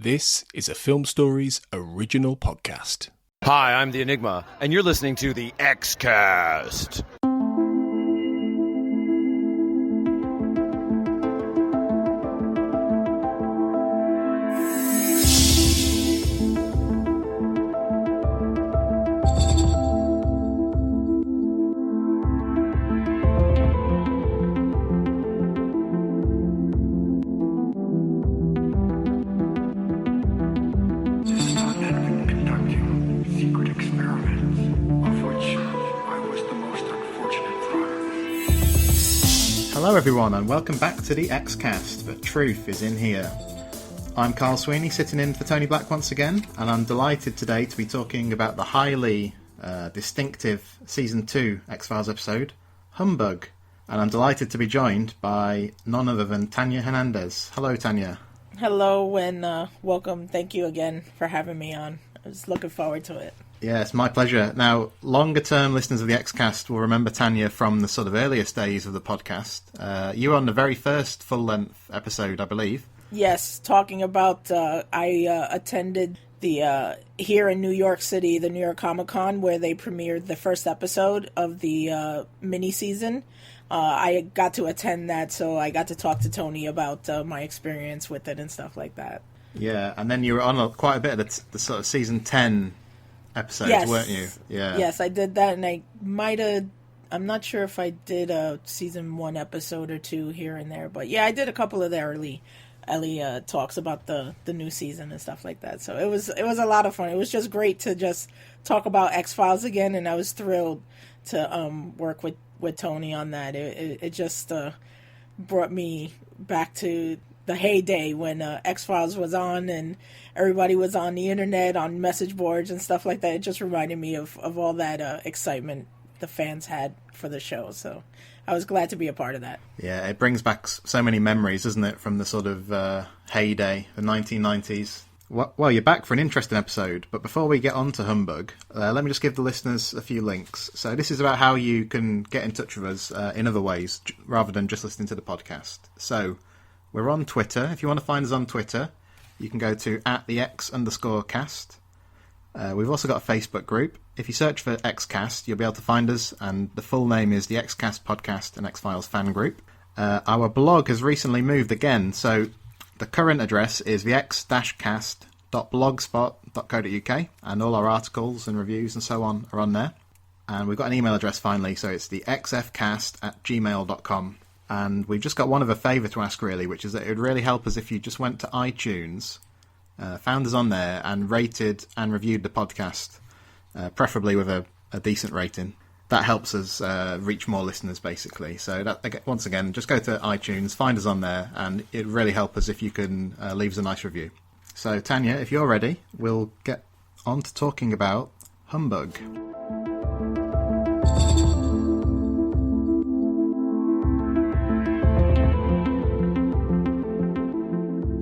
This is a Film Stories original podcast. Hi, I'm the Enigma, and you're listening to the X-Cast. Hello everyone and welcome back to the X-Cast, but truth is in here. I'm Carl Sweeney, sitting in for Tony Black once again, and I'm delighted today to be talking about the highly distinctive Season 2 X-Files episode, Humbug. And I'm delighted to be joined by none other than Tanya Hernandez. Hello Tanya. Hello and welcome. Thank you again for having me on. I was looking forward to it. Yes, my pleasure. Now, longer-term listeners of the X-Cast will remember Tanya from the sort of earliest days of the podcast. You were on the very first full-length episode, I believe. Yes, talking about, I attended the, here in New York City, the New York Comic Con, where they premiered the first episode of the mini-season. I got to attend that, so I got to talk to Tony about my experience with it and stuff like that. Yeah, and then you were on quite a bit of the sort of Season 10 episodes, yes, weren't you? Yeah. Yes, I did that, and I might have, I'm not sure if I did a Season 1 episode or two here and there, but yeah, I did a couple of the early talks about the new season and stuff like that, so it was a lot of fun. It was just great to just talk about X-Files again, and I was thrilled to work with Tony on that. It just brought me back to the heyday when X-Files was on and everybody was on the internet, on message boards and stuff like that. It just reminded me of all that excitement the fans had for the show. So I was glad to be a part of that. Yeah, it brings back so many memories, doesn't it, from the sort of heyday, the 1990s. Well, you're back for an interesting episode, but before we get on to Humbug, let me just give the listeners a few links. So this is about how you can get in touch with us in other ways, rather than just listening to the podcast. So we're on Twitter. If you want to find us on Twitter, you can go to @the_X_cast. We've also got a Facebook group. If you search for X-Cast, you'll be able to find us, and the full name is the X-Cast Podcast and X-Files Fan Group. Our blog has recently moved again, so the current address is the x-cast.blogspot.co.uk, and all our articles and reviews and so on are on there. And we've got an email address finally, so it's the xfcast@gmail.com. And we've just got one other favour to ask, really, which is that it would really help us if you just went to iTunes, found us on there, and rated and reviewed the podcast, preferably with a decent rating. That helps us reach more listeners, basically. So once again, just go to iTunes, find us on there, and it'd really help us if you can leave us a nice review. So, Tanya, if you're ready, we'll get on to talking about Humbug.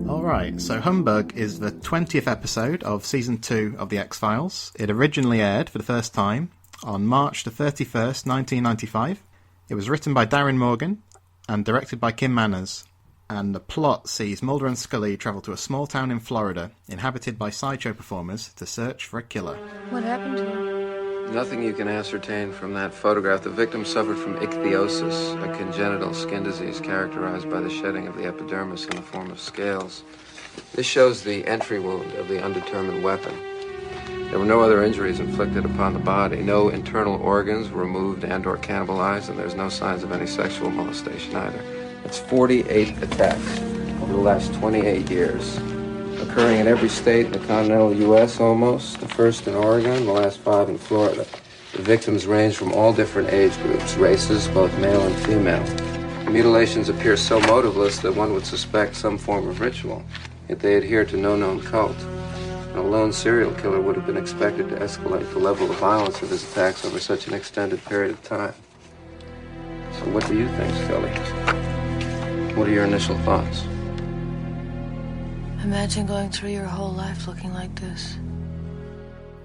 Alright, so Humbug is the 20th episode of Season 2 of The X-Files. It originally aired for the first time on March the 31st, 1995. It was written by Darren Morgan and directed by Kim Manners. And the plot sees Mulder and Scully travel to a small town in Florida, inhabited by sideshow performers, to search for a killer. What happened to him? Nothing you can ascertain from that photograph. The victim suffered from ichthyosis, a congenital skin disease characterized by the shedding of the epidermis in the form of scales. This shows the entry wound of the undetermined weapon. There were no other injuries inflicted upon the body. No internal organs were removed and or cannibalized, and there's no signs of any sexual molestation either. It's 48 attacks over the last 28 years, occurring in every state in the continental U.S. almost, the first in Oregon, the last 5 in Florida. The victims range from all different age groups, races, both male and female. The mutilations appear so motiveless that one would suspect some form of ritual, yet they adhere to no known cult. And a lone serial killer would have been expected to escalate the level of violence of his attacks over such an extended period of time. So what do you think, Scully? What are your initial thoughts? Imagine going through your whole life looking like this.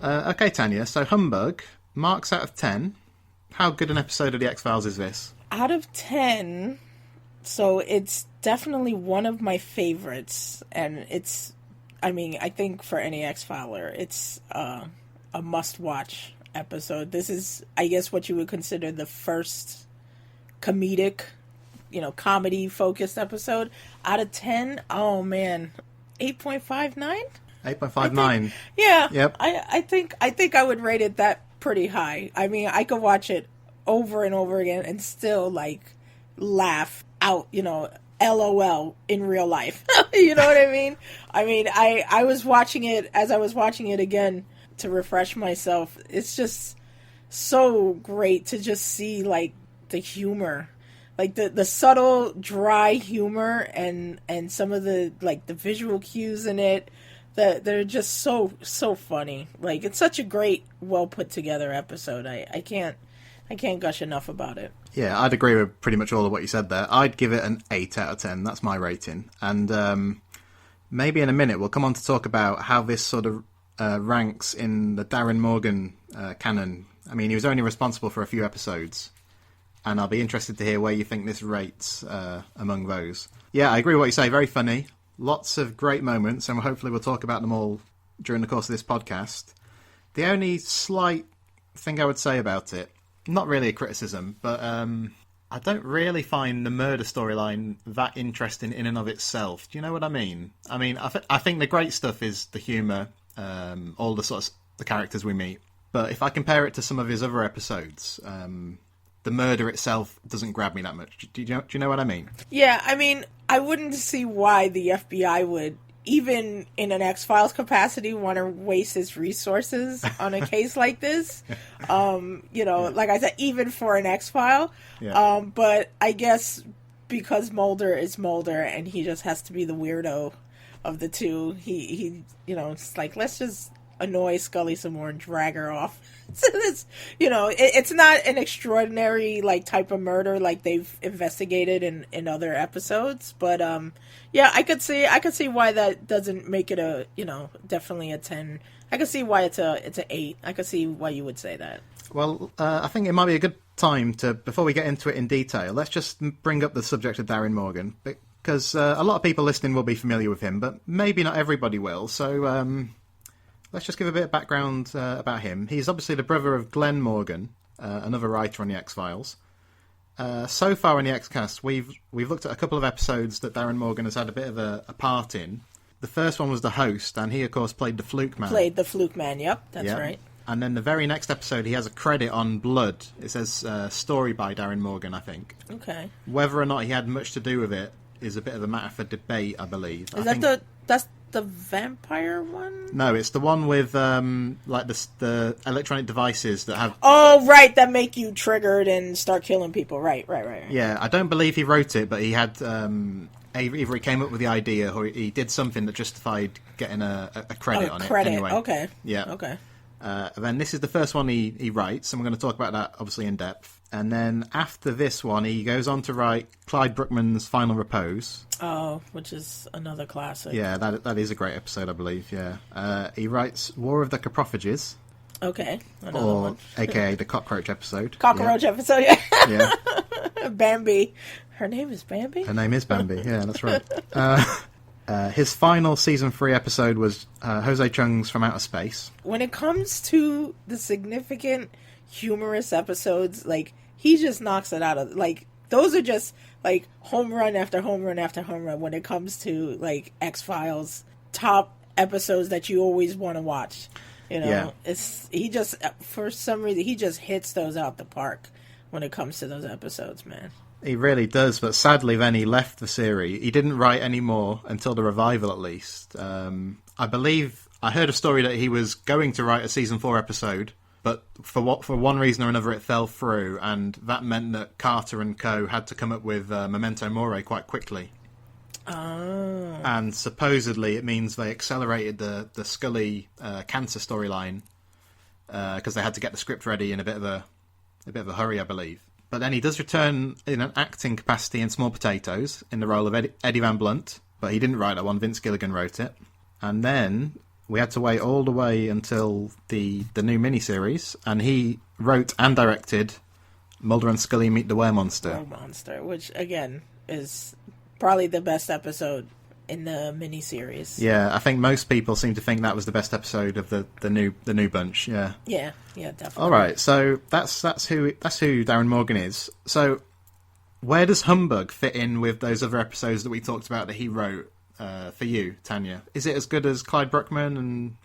Okay, Tanya, so Humbug, marks out of 10. How good an episode of The X-Files is this? Out of 10, so it's definitely one of my favorites, and it's I mean, I think for any X-Filer, it's a must-watch episode. This is, I guess, what you would consider the first comedic, comedy-focused episode. Out of 10, oh man, 8.59? 8.59. Yeah. Yep. I think I would rate it that pretty high. I mean, I could watch it over and over again and still, like, laugh out, LOL in real life. You know what I mean? I mean, I was watching it as I was watching it again to refresh myself. It's just so great to just see, like, the humor, like the subtle, dry humor and some of the, like, the visual cues in it that they're just so funny. Like, it's such a great, well put together episode. I can't gush enough about it. Yeah, I'd agree with pretty much all of what you said there. I'd give it an 8 out of 10. That's my rating. And maybe in a minute we'll come on to talk about how this sort of ranks in the Darren Morgan canon. I mean, he was only responsible for a few episodes, and I'll be interested to hear where you think this rates among those. Yeah, I agree with what you say. Very funny. Lots of great moments, and hopefully we'll talk about them all during the course of this podcast. The only slight thing I would say about it, not really a criticism, but I don't really find the murder storyline that interesting in and of itself. Do you know what I mean? I mean, I think the great stuff is the humour, all the sorts the characters we meet. But if I compare it to some of his other episodes, the murder itself doesn't grab me that much. Do you know what I mean? Yeah, I mean, I wouldn't see why the FBI would, even in an X-Files capacity, want to waste its resources on a case like this. Like I said, even for an X-File. Yeah. But I guess because Mulder is Mulder and he just has to be the weirdo of the two, he it's like, let's just annoy Scully some more and drag her off. So this, it's not an extraordinary, like, type of murder like they've investigated in other episodes, but yeah, I could see why that doesn't make it a, definitely a 10. I could see why it's a 8. I could see why you would say that. Well, I think it might be a good time to, before we get into it in detail, let's just bring up the subject of Darren Morgan, because a lot of people listening will be familiar with him, but maybe not everybody will. So let's just give a bit of background about him. He's obviously the brother of Glenn Morgan, another writer on the X-Files. So far in the X-Cast, we've looked at a couple of episodes that Darren Morgan has had a bit of a part in. The first one was the host, and he, of course, played the Fluke Man. Yep, that's right. And then the very next episode, he has a credit on Blood. It says story by Darren Morgan, I think. Okay. Whether or not he had much to do with it is a bit of a matter for debate, I believe. That's the vampire one? No, it's the one with like the electronic devices that have... Oh, right, that make you triggered and start killing people. Right. Yeah, I don't believe he wrote it, but he had... either he came up with the idea or he did something that justified getting a credit on it. Anyway. Okay. Yeah. Okay. Then this is the first one he writes, and we're going to talk about that obviously in depth. And then after this one, he goes on to write Clyde Bruckman's Final Repose. Oh, which is another classic. Yeah, that is a great episode, I believe, yeah. He writes War of the Coprophages. Okay, another one. A.k.a. the Cockroach episode. Episode, yeah. Yeah. Bambi. Her name is Bambi? Her name is Bambi, yeah, that's right. His final Season 3 episode was Jose Chung's From Outer Space. When it comes to the significant, humorous episodes, like, he just knocks it out of... Like, those are just, like, home run after home run after home run when it comes to, like, X-Files top episodes that you always want to watch. Yeah. He just, for some reason, he just hits those out the park when it comes to those episodes, man. He really does, but sadly then he left the series. He didn't write any more until the revival, at least. I believe I heard a story that he was going to write a Season 4 episode, but for one reason or another it fell through, and that meant that Carter and co. had to come up with Memento Mori quite quickly. Oh. And supposedly it means they accelerated the Scully cancer storyline because they had to get the script ready in a bit of a hurry, I believe. But then he does return in an acting capacity in Small Potatoes in the role of Eddie Van Blunt, but he didn't write that one. Vince Gilligan wrote it. And then we had to wait all the way until the new miniseries, and he wrote and directed Mulder and Scully Meet the Were-Monster. Were-Monster, which, again, is probably the best episode in the miniseries. Yeah, I think most people seem to think that was the best episode of the new bunch. Yeah. Yeah, definitely. All right, so that's who Darren Morgan is. So, where does Humbug fit in with those other episodes that we talked about that he wrote for you, Tanya? Is it as good as Clyde Bruckman and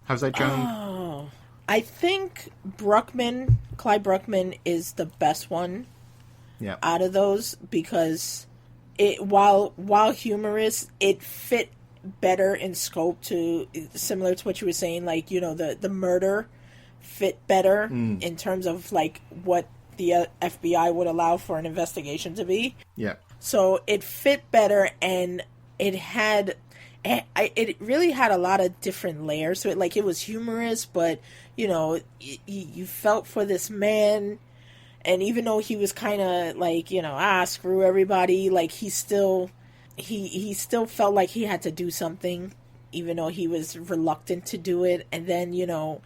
Jose Chung? Oh, I think Clyde Bruckman is the best one. Yeah. Out of those, because it while humorous, it fit better in scope to, similar to what you were saying, like, you know, the murder fit better in terms of like what the FBI would allow for an investigation to be. Yeah. So it fit better, and it really had a lot of different layers to it. Like, it was humorous, but, you know, you felt for this man. And even though he was kind of like, you know, screw everybody, like, he still felt like he had to do something, even though he was reluctant to do it. And then, you know,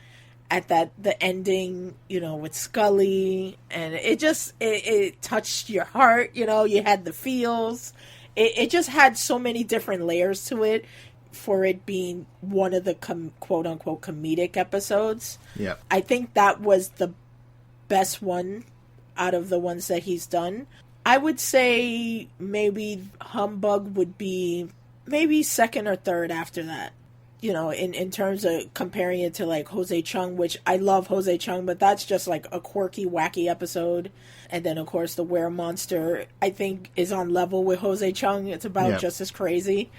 at the ending, you know, with Scully, and it touched your heart, you know, you had the feels. It just had so many different layers to it for it being one of the quote unquote comedic episodes. Yeah. I think that was the best one out of the ones that he's done. I would say maybe Humbug would be maybe second or third after that. You know, in terms of comparing it to like Jose Chung, which I love Jose Chung, but that's just like a quirky, wacky episode. And then, of course, the Were Monster, I think, is on level with Jose Chung. It's about just as crazy.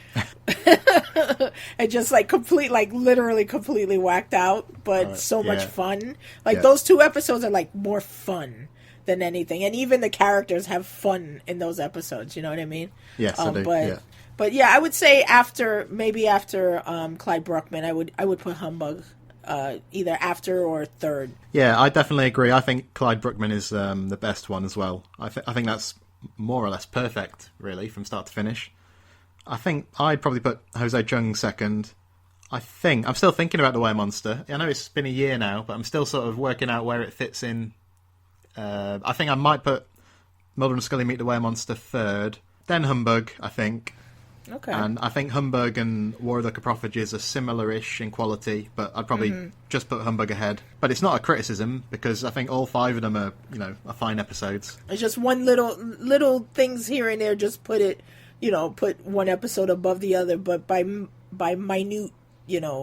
And just like literally completely whacked out, but so much fun. Like, those two episodes are like more fun than anything. And even the characters have fun in those episodes, you know what I mean? Yes, I do. But yeah, I would say after Clyde Bruckman, I would put Humbug either after or third. Yeah, I definitely agree. I think Clyde Bruckman is the best one as well. I think that's more or less perfect, really, from start to finish. I think I'd probably put Jose Chung second. I'm still thinking about the Were Monster. I know it's been a year now, but I'm still sort of working out where it fits in. I think I might put Mulder and Scully Meet the Were Monster third, then Humbug, I think. Okay. And I think Humbug and War of the Coprophages are similar-ish in quality, but I'd probably just put Humbug ahead. But it's not a criticism, because I think all five of them are fine episodes. It's just one little things here and there, just put one episode above the other, but by minute,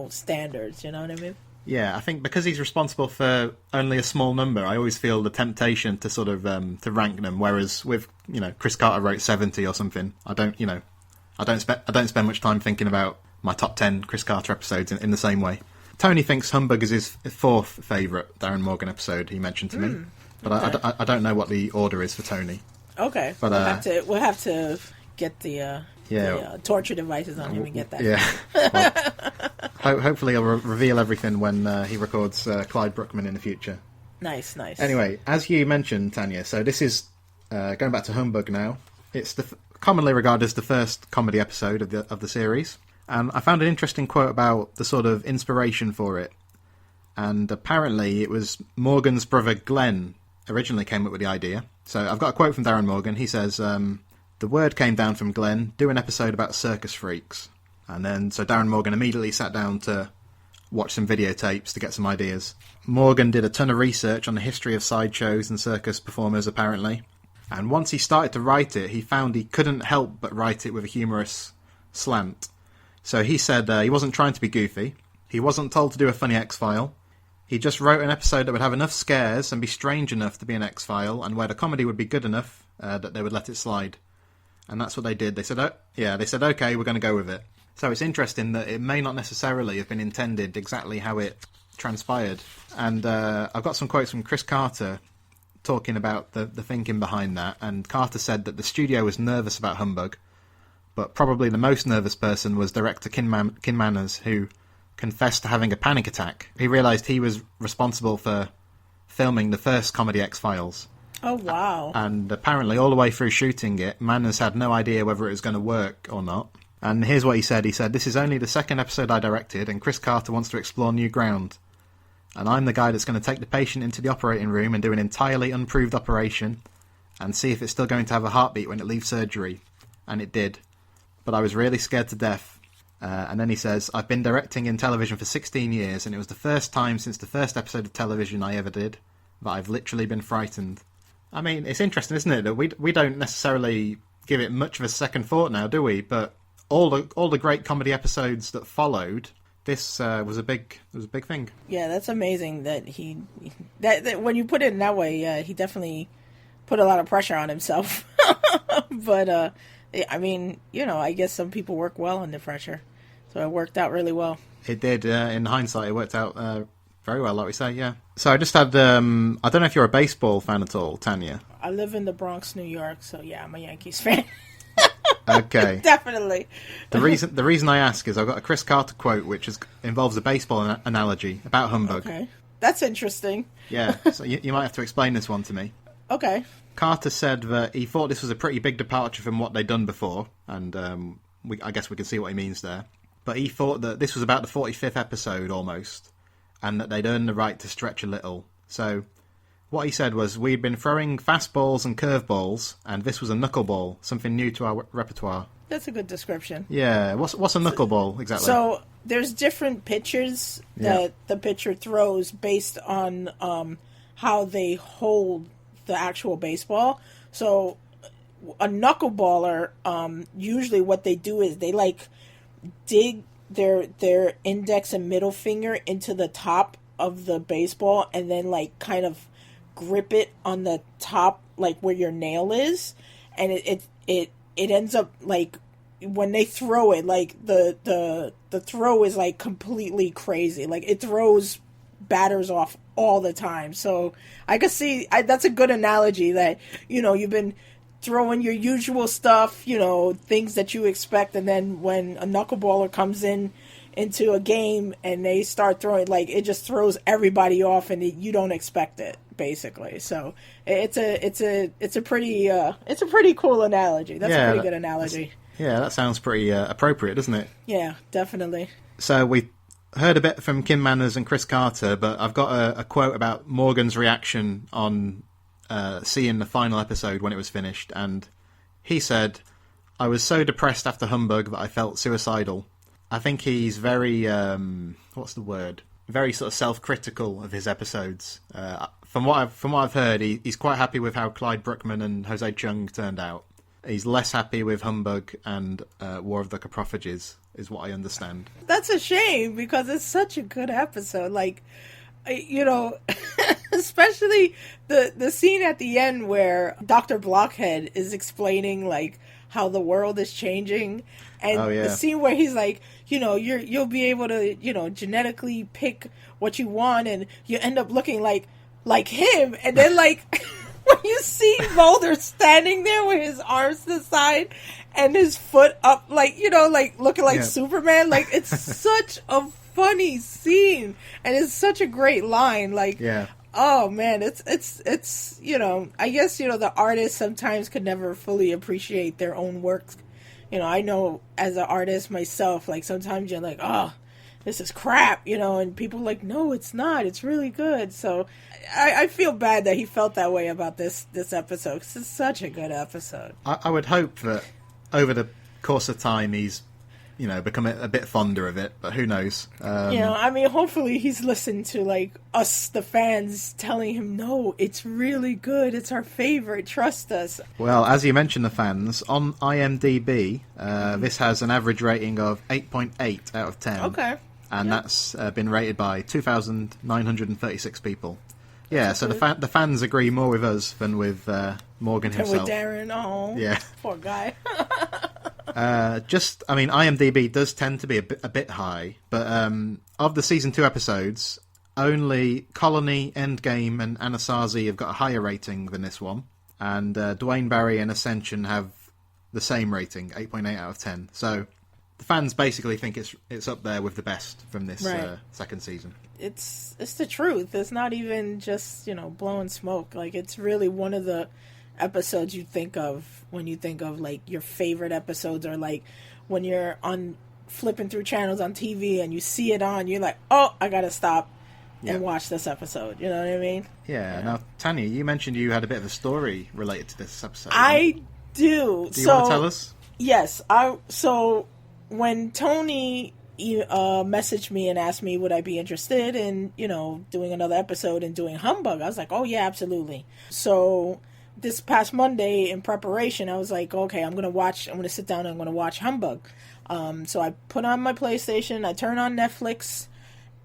standards, you know what I mean? Yeah, I think because he's responsible for only a small number, I always feel the temptation to sort of to rank them. Whereas with Chris Carter wrote 70 or something, I don't spend much time thinking about my top 10 Chris Carter episodes in the same way. Tony thinks Humbug is his fourth favourite Darren Morgan episode. He mentioned to me, but okay. I don't know what the order is for Tony. Okay, but we'll have to get the torture devices on him and get that. Yeah. Well, hopefully he'll reveal everything when he records Clyde Bruckman in the future. Nice. Anyway, as you mentioned, Tanya, so this is going back to Humbug now. It's commonly regarded as the first comedy episode of the series, and I found an interesting quote about the sort of inspiration for it. And apparently, it was Morgan's brother Glenn originally came up with the idea. So I've got a quote from Darren Morgan. He says, "The word came down from Glenn. Do an episode about circus freaks." And then, so Darren Morgan immediately sat down to watch some videotapes to get some ideas. Morgan did a ton of research on the history of sideshows and circus performers, apparently. And once he started to write it, he found he couldn't help but write it with a humorous slant. So he said he wasn't trying to be goofy. He wasn't told to do a funny X-File. He just wrote an episode that would have enough scares and be strange enough to be an X-File, and where the comedy would be good enough that they would let it slide. And that's what they did. They said, okay, we're going to go with it. So it's interesting that it may not necessarily have been intended exactly how it transpired. And I've got some quotes from Chris Carter talking about the thinking behind that. And Carter said that the studio was nervous about Humbug, but probably the most nervous person was director Kin Manners, who confessed to having a panic attack. He realised he was responsible for filming the first comedy X-Files. Oh, wow. And apparently all the way through shooting it, Manners had no idea whether it was going to work or not. And here's what he said. He said, "This is only the second episode I directed, and Chris Carter wants to explore new ground. And I'm the guy that's going to take the patient into the operating room and do an entirely unproved operation and see if it's still going to have a heartbeat when it leaves surgery." And it did. but I was really scared to death. And then he says, I've been directing in television for 16 years, and it was the first time since the first episode of television I ever did that I've literally been frightened. I mean, it's interesting, isn't it, that we don't necessarily give it much of a second thought now, do we? But all the great comedy episodes that followed, this was a big thing. Yeah, that's amazing that that when you put it in that way, he definitely put a lot of pressure on himself. But I mean, I guess some people work well under pressure, so it worked out really well. It did. In hindsight, it worked out very well, like we say. Yeah. So I just had. I don't know if you're a baseball fan at all, Tanya. I live in the Bronx, New York, so yeah, I'm a Yankees fan. Okay. Definitely. The reason I ask is I've got a Chris Carter quote which involves a baseball analogy about Humbug. Okay. That's interesting. Yeah, so you might have to explain this one to me. Okay. Carter said that he thought this was a pretty big departure from what they'd done before, and I guess we can see what he means there. But he thought that this was about the 45th episode almost, and that they'd earned the right to stretch a little. So what he said was, we'd been throwing fastballs and curveballs, and this was a knuckleball, something new to our repertoire. That's a good description. Yeah, what's a knuckleball exactly? So there's different pitches that the pitcher throws based on how they hold the actual baseball. So a knuckleballer, usually what they do is they dig their index and middle finger into the top of the baseball and then kind of grip it on the top, where your nail is, and it ends up when they throw it, the throw is completely crazy. It throws batters off all the time. So I could see that's a good analogy that you've been throwing your usual stuff, things that you expect, and then when a knuckleballer comes into a game and they start throwing, it just throws everybody off, and you don't expect it, basically. So it's a pretty cool analogy. That's a pretty good analogy. Yeah, that sounds pretty appropriate, doesn't it? Yeah, definitely. So we heard a bit from Kim Manners and Chris Carter, but I've got a quote about Morgan's reaction on seeing the final episode when it was finished, and he said, I was so depressed after Humbug that I felt suicidal. I think he's very, what's the word? Very sort of self-critical of his episodes. From what I've heard, he's quite happy with how Clyde Bruckman and Jose Chung turned out. He's less happy with Humbug and War of the Coprophages, is what I understand. That's a shame, because it's such a good episode. Especially the scene at the end where Dr. Blockhead is explaining how the world is changing, and the scene where he's you'll be able to genetically pick what you want, and you end up looking like him, and then when you see Mulder standing there with his arms to the side and his foot up, looking like Superman, it's such a funny scene, and it's such a great line. Oh man, it's I guess the artists sometimes could never fully appreciate their own work. I know as an artist myself, sometimes you're oh, this is crap, and people are no, it's not, it's really good. So I feel bad that he felt that way about this episode, because it's such a good episode. I would hope that over the course of time he's become a bit fonder of it, but who knows? Hopefully he's listened to us, the fans, telling him, no, it's really good, it's our favorite, trust us. Well, as you mentioned, the fans, on IMDb, this has an average rating of 8.8 out of 10. Okay. And that's been rated by 2,936 people. Yeah, so the fans agree more with us than with Morgan himself. And with Darren, oh, yeah, poor guy. IMDb does tend to be a bit high, but of the season 2 episodes, only Colony, Endgame, and Anasazi have got a higher rating than this one, and Dwayne Barry and Ascension have the same rating, 8.8 out of 10. So the fans basically think it's up there with the best from this second season. It's the truth. It's not even just blowing smoke. It's really one of the episodes you think of when you think of your favorite episodes, or when you're on flipping through channels on TV and you see it on, you're oh, I gotta stop and watch this episode. You know what I mean? Yeah. Now, Tanya, you mentioned you had a bit of a story related to this episode. I do. Do you want to tell us? Yes, so when Tony messaged me and asked me would I be interested in, doing another episode and doing Humbug, I was like, oh yeah, absolutely. So this past Monday in preparation, I was like, okay, I'm going to sit down and I'm going to watch Humbug. So I put on my PlayStation, I turn on Netflix,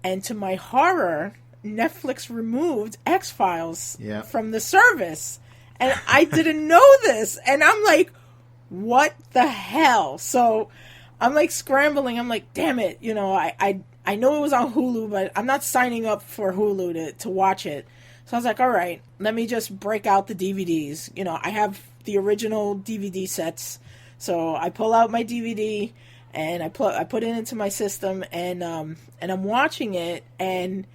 and to my horror, Netflix removed X-Files from the service. And I didn't know this. And I'm like, what the hell? So I'm like scrambling. I'm like, damn it. I know it was on Hulu, but I'm not signing up for Hulu to watch it. So I was like, all right, let me just break out the DVDs. I have the original DVD sets. So I pull out my DVD and I put it into my system and I'm watching it, and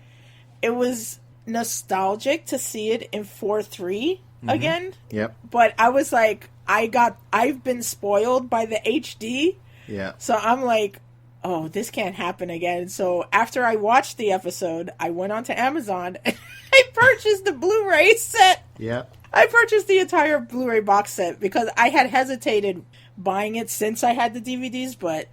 it was nostalgic to see it in 4:3 again. Yep. But I was like, I've been spoiled by the HD. Yeah. So I'm like, oh, this can't happen again. So after I watched the episode, I went onto Amazon and I purchased the Blu-ray set. Yeah. I purchased the entire Blu-ray box set because I had hesitated buying it since I had the DVDs, but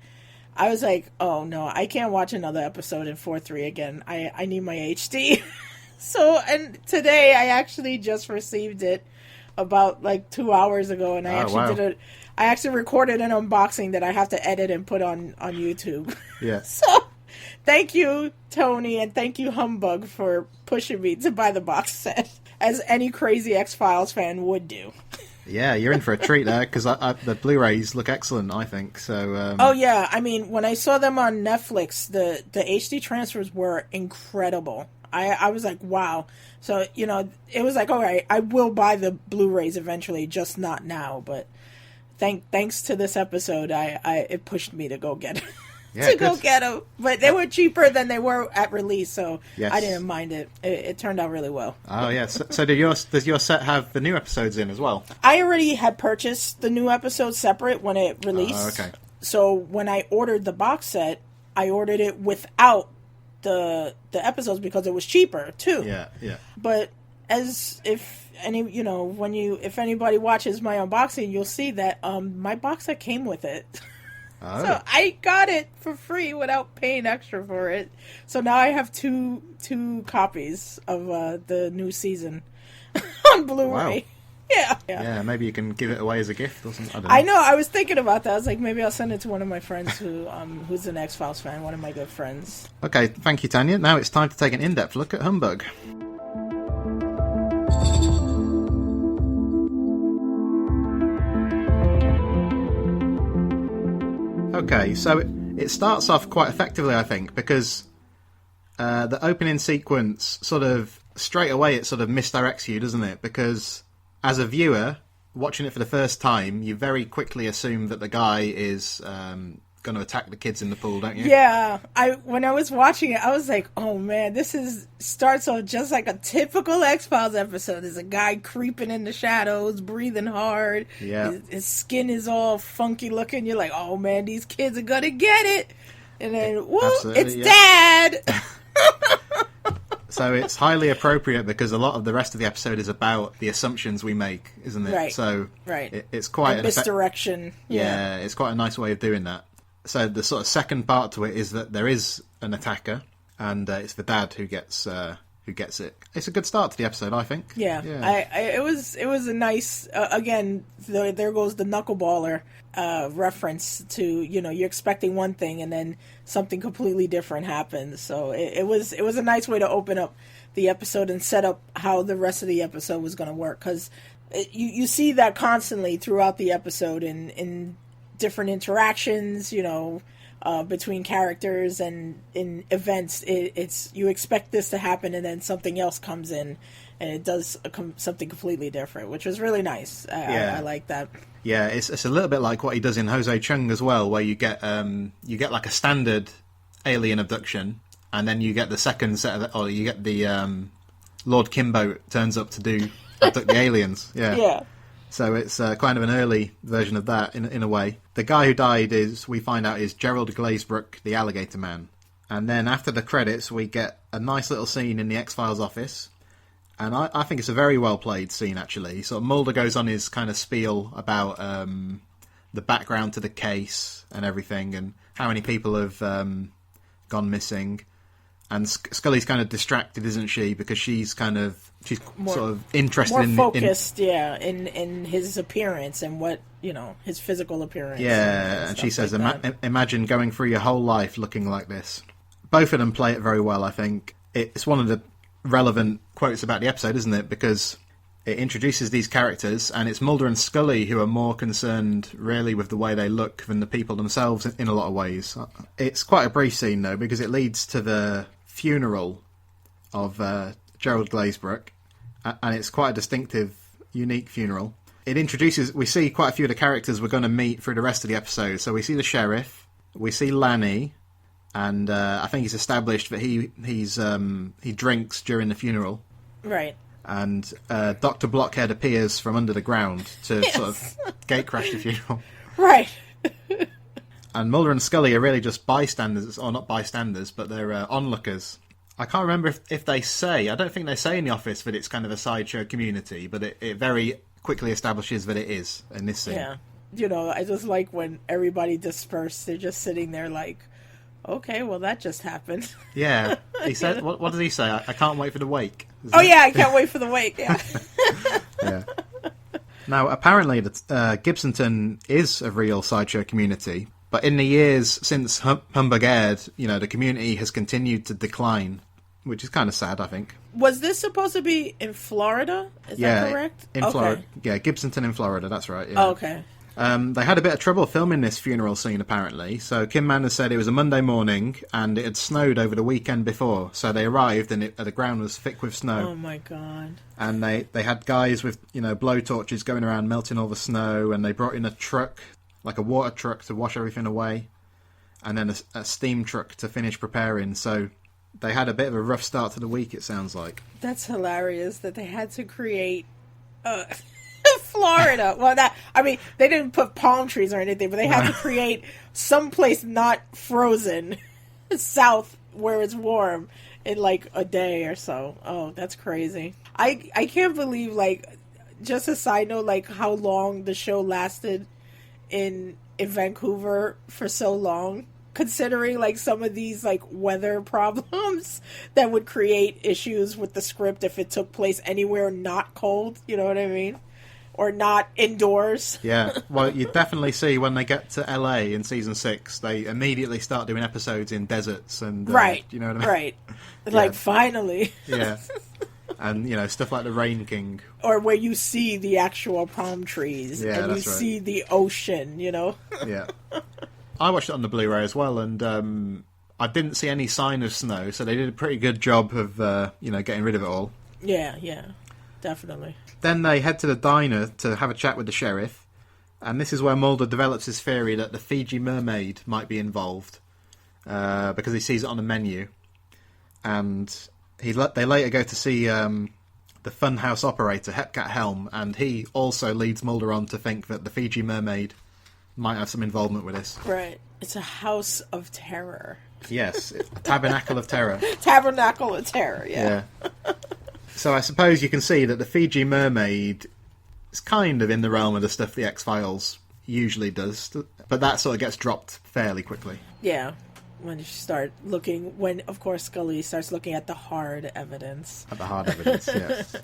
I was like, oh no, I can't watch another episode in 4:3 again. I need my HD. So, and today I actually just received it about like 2 hours ago, and I actually recorded an unboxing that I have to edit and put on YouTube. Yeah. So, thank you, Tony, and thank you, Humbug, for pushing me to buy the box set, as any crazy X-Files fan would do. Yeah, you're in for a treat there, because the Blu-rays look excellent, I think. So. Oh yeah, I mean, when I saw them on Netflix, the HD transfers were incredible. I was like, wow. So, it was like, all right, I will buy the Blu-rays eventually, just not now. But thanks to this episode, it pushed me to go get go get them. But they were cheaper than they were at release, so yes. I didn't mind it. It turned out really well. Oh, yeah. So does your set have the new episodes in as well? I already had purchased the new episodes separate when it released. Okay. So when I ordered the box set, I ordered it without the episodes because it was cheaper too. Yeah. But if anybody watches my unboxing, you'll see that my box set came with it. Oh. So I got it for free without paying extra for it. So now I have two copies of the new season on Blu-ray. Wow. Yeah, maybe you can give it away as a gift or something. I know. I was thinking about that. I was like, maybe I'll send it to one of my friends who's an X-Files fan, one of my good friends. Okay, thank you, Tanya. Now it's time to take an in-depth look at Humbug. Okay, so it starts off quite effectively, I think, because the opening sequence sort of straight away it sort of misdirects you, doesn't it? Because as a viewer, watching it for the first time, you very quickly assume that the guy is going to attack the kids in the pool, don't you? Yeah. When I was watching it, I was like, oh man, starts off just like a typical X-Files episode. There's a guy creeping in the shadows, breathing hard. Yeah. His skin is all funky looking. You're like, oh man, these kids are going to get it. And then, whoop, it's Dad! So it's highly appropriate because a lot of the rest of the episode is about the assumptions we make, isn't it? Right. So right. It's quite a misdirection. Yeah, it's quite a nice way of doing that. So the sort of second part to it is that there is an attacker, and it's the dad who gets it. It's a good start to the episode, I think. Yeah. It was a nice. Again, there goes the knuckleballer reference to you're expecting one thing and then something completely different happens. So it was a nice way to open up the episode and set up how the rest of the episode was going to work, because you see that constantly throughout the episode in different interactions, between characters and in events. It's you expect this to happen and then something else comes in and it does something completely different, which was really nice. I like that. Yeah, it's a little bit like what he does in Jose Chung as well, where you get like a standard alien abduction, and then you get the second set of or you get the Lord Kimbo turns up to abduct the aliens. Yeah. So it's kind of an early version of that in a way. The guy who died we find out is Gerald Glazebrook, the Alligator Man. And then after the credits, we get a nice little scene in the X-Files office. And I think it's a very well played scene, actually. So Mulder goes on his kind of spiel about the background to the case and everything, and how many people have gone missing. And Scully's kind of distracted, isn't she? Because she's sort of interested more focused, in his appearance and what, his physical appearance. Yeah, and she says, like imagine going through your whole life looking like this. Both of them play it very well, I think. It's one of the relevant quotes about the episode, isn't it? Because it introduces these characters, and it's Mulder and Scully who are more concerned, really, with the way they look than the people themselves in a lot of ways. It's quite a brief scene, though, because it leads to the funeral of Gerald Glazebrook, and it's quite a distinctive, unique funeral. We see quite a few of the characters we're going to meet through the rest of the episode. So we see the sheriff, we see Lanny, and I think he's established that he drinks during the funeral. Right. And Dr. Blockhead appears from under the ground to sort of gate crash the funeral. Right. And Mulder and Scully are really just bystanders, or not bystanders, but they're onlookers. I can't remember if they say, I don't think they say in the office that it's kind of a sideshow community, but it very quickly establishes that it is in this scene. Yeah. I just like when everybody dispersed, they're just sitting there like, okay, well, that just happened. Yeah. He said, what does he say? I can't wait for the wake. I can't wait for the wake, yeah. Yeah. Now, apparently, Gibsonton is a real sideshow community, but in the years since Humbug aired, the community has continued to decline, which is kind of sad, I think. Was this supposed to be in Florida? Is that correct? In Florida. Yeah, Gibsonton in Florida, that's right. Yeah. Oh, okay. They had a bit of trouble filming this funeral scene, apparently. So Kim Manners said it was a Monday morning, and it had snowed over the weekend before. So they arrived, and the ground was thick with snow. Oh, my God. And they had guys with, blowtorches going around melting all the snow, and they brought in a truck, like a water truck, to wash everything away, and then a steam truck to finish preparing. So they had a bit of a rough start to the week, it sounds like. That's hilarious that they had to create Florida. Well, they didn't put palm trees or anything, but they had to create someplace not frozen south where it's warm in like a day or so. Oh, that's crazy. I can't believe, like, just a side note, like how long the show lasted in Vancouver for so long, considering like some of these like weather problems that would create issues with the script if it took place anywhere not cold, you know what I mean? Or not indoors. Yeah, well, you definitely see when they get to LA in season 6, they immediately start doing episodes in deserts and right, you know what I mean? Right. Like, finally. Yeah. And, stuff like the Rain King. Or where you see the actual palm trees. Yeah, and you see the ocean, Yeah. I watched it on the Blu-ray as well, and I didn't see any sign of snow, so they did a pretty good job of, getting rid of it all. Yeah. Definitely. Then they head to the diner to have a chat with the sheriff, and this is where Mulder develops his theory that the Fiji mermaid might be involved, because he sees it on the menu. And they later go to see the funhouse operator, Hepcat Helm, and he also leads Mulder on to think that the Fiji mermaid might have some involvement with this. Right. It's a house of terror. Yes, a tabernacle of terror. Tabernacle of terror, yeah. So I suppose you can see that the Fiji mermaid is kind of in the realm of the stuff the X-Files usually does, but that sort of gets dropped fairly quickly. Yeah. When, of course, Scully starts looking at the hard evidence. At the hard evidence, yes.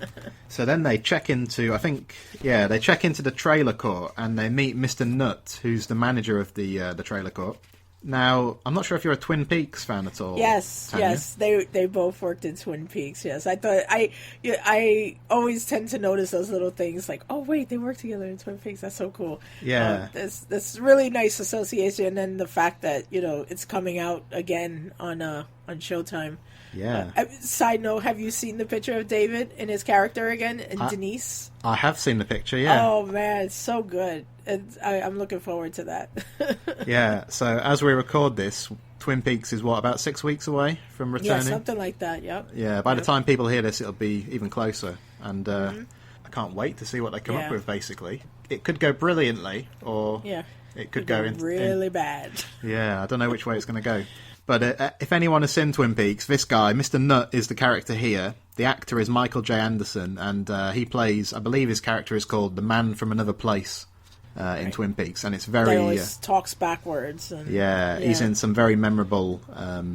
So then they check into the trailer court, and they meet Mr. Nutt, who's the manager of the trailer court. Now, I'm not sure if you're a Twin Peaks fan at all. Yes, Tanya. yes, they both worked in Twin Peaks. Yes, I always tend to notice those little things like, oh wait, they work together in Twin Peaks. That's so cool. Yeah, that's really nice association, and the fact that it's coming out again on Showtime. Yeah. Side note: have you seen the picture of David and his character again, and Denise? I have seen the picture. Yeah. Oh man, it's so good. I'm looking forward to that. Yeah. So as we record this, Twin Peaks is about 6 weeks away from returning. Yeah, something like that. Yep. Yeah. By the time people hear this, it'll be even closer, and I can't wait to see what they come up with. Basically, it could go brilliantly, or it could go really bad. Yeah, I don't know which way it's going to go. But if anyone has seen Twin Peaks, this guy, Mr. Nutt, is the character here. The actor is Michael J. Anderson, and he plays, I believe his character is called the Man from Another Place. in Twin Peaks, and it's He very always talks backwards. And, he's in some very memorable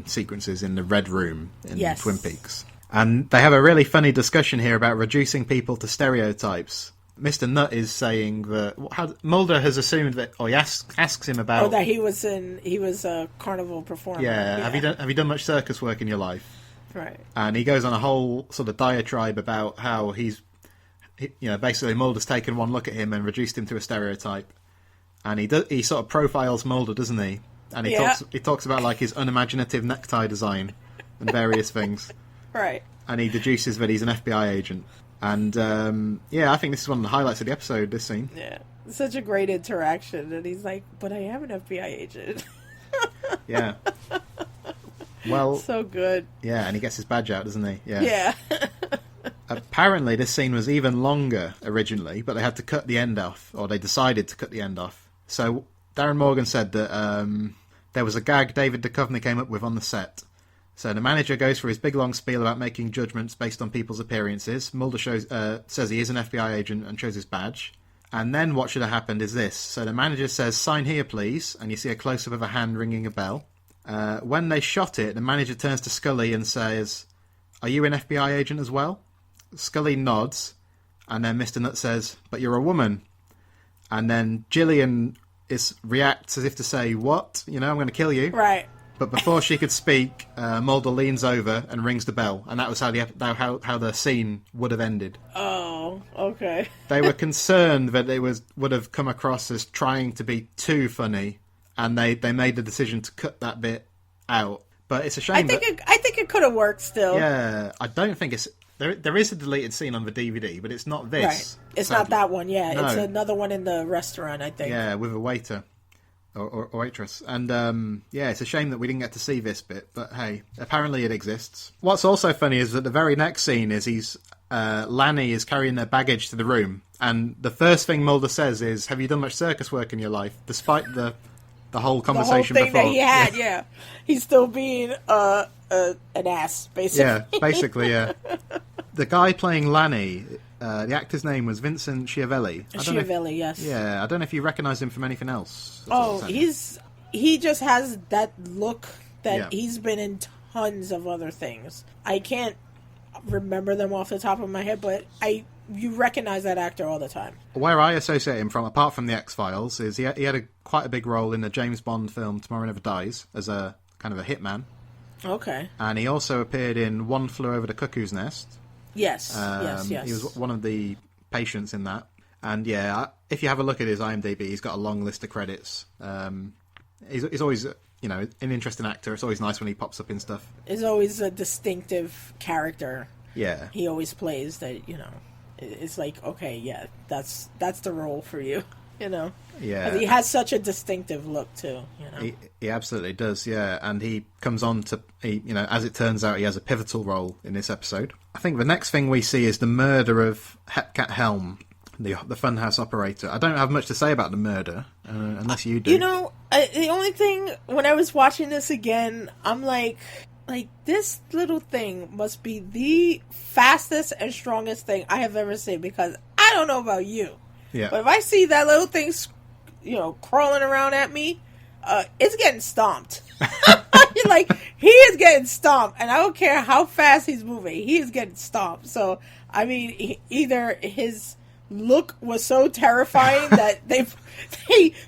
sequences in the Red Room in Yes. Twin Peaks. And they have a really funny discussion here about reducing people to stereotypes. Mr. Nutt is saying that Mulder has assumed that, or he asks him about, that he was a carnival performer. yeah, have you done much circus work in your life? Right. And he goes on a whole sort of diatribe about how basically Mulder's taken one look at him and reduced him to a stereotype. And he sort of profiles Mulder, doesn't he? And he talks about like his unimaginative necktie design and various things. Right. And he deduces that he's an FBI agent. And I think this is one of the highlights of the episode, this scene. Yeah. Such a great interaction. And he's like, but I am an FBI agent. Yeah. Well, so good. Yeah, and he gets his badge out, doesn't he? Yeah. Apparently this scene was even longer originally, but they had to cut the end off, or they decided to cut the end off. So Darren Morgan said that there was a gag David Duchovny came up with on the set. So the manager goes for his big long spiel about making judgments based on people's appearances. Mulder says he is an FBI agent and shows his badge. And then what should have happened is this. So the manager says, "Sign here, please," and you see a close-up of a hand ringing a bell. When they shot it, the manager turns to Scully and says, "Are you an FBI agent as well?" Scully nods, and then Mr. Nutt says, "But you're a woman." And then Gillian reacts as if to say, "What? I'm going to kill you." Right. But before she could speak, Mulder leans over and rings the bell, and that was how the scene would have ended. Oh, okay. They were concerned that it would have come across as trying to be too funny, and they made the decision to cut that bit out. But it's a shame. I think it could have worked still. Yeah, I don't think it's there is a deleted scene on the DVD, but it's not this. Right. It's sadly. not that one. Yeah, No. it's another one in the restaurant, I think. Yeah, with a waiter. Or waitress. And it's a shame that we didn't get to see this bit, but hey, apparently it exists. What's also funny is that the very next scene is Lanny is carrying their baggage to the room, and the first thing Mulder says is, "Have you done much circus work in your life?" Despite the whole conversation the whole thing before. that he had, yeah. He's still being an ass, basically. Yeah, basically, yeah. The guy playing Lanny, the actor's name was Vincent Schiavelli. Schiavelli, yes. Yeah, I don't know if you recognise him from anything else. He just has that look that Yeah. he's been in tons of other things. I can't remember them off the top of my head, but you recognize that actor all the time. Where I associate him from, apart from the X-Files, is he had quite a big role in the James Bond film Tomorrow Never Dies as a kind of a hitman. Okay. And he also appeared in One Flew Over the Cuckoo's Nest. Yes, yes. He was one of the patients in that. And yeah, if you have a look at his IMDb, he's got a long list of credits. He's always, an interesting actor. It's always nice when he pops up in stuff. It's always a distinctive character. Yeah. He always plays that, it's like, okay, yeah, that's the role for you, Yeah. 'Cause he has such a distinctive look too, He absolutely does, yeah. And he comes on to, as it turns out, he has a pivotal role in this episode. I think the next thing we see is the murder of Hepcat Helm, the funhouse operator. I don't have much to say about the murder, unless you do. The only thing, when I was watching this again, I'm like, this little thing must be the fastest and strongest thing I have ever seen, because I don't know about you. Yeah. But if I see that little thing, crawling around at me, it's getting stomped. Like, he is getting stomped, and I don't care how fast he's moving, he is getting stomped. So, I mean, either his look was so terrifying that they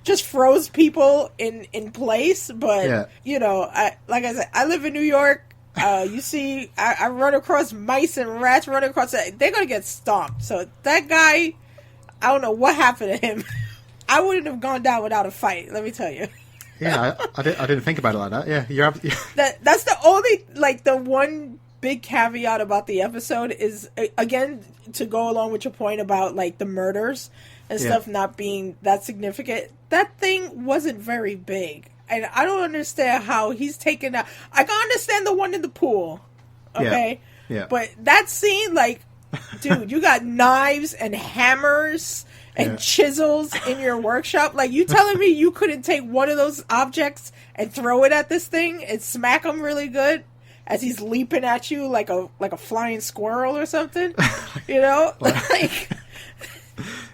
just froze people in place, but like I said, I live in New York. You see, I run across mice and rats running across that. They're gonna get stomped. So that guy, I don't know what happened to him. I wouldn't have gone down without a fight. Let me tell you. Yeah, I didn't think about it like that. Yeah, you're. That's the only, the one big caveat about the episode is, again, to go along with your point about the murders and stuff not being that significant. That thing wasn't very big, and I don't understand how he's taken out. I can understand the one in the pool, okay, but that scene, dude, you got knives and hammers and chisels in your workshop. You telling me you couldn't take one of those objects and throw it at this thing and smack him really good as he's leaping at you like a flying squirrel or something?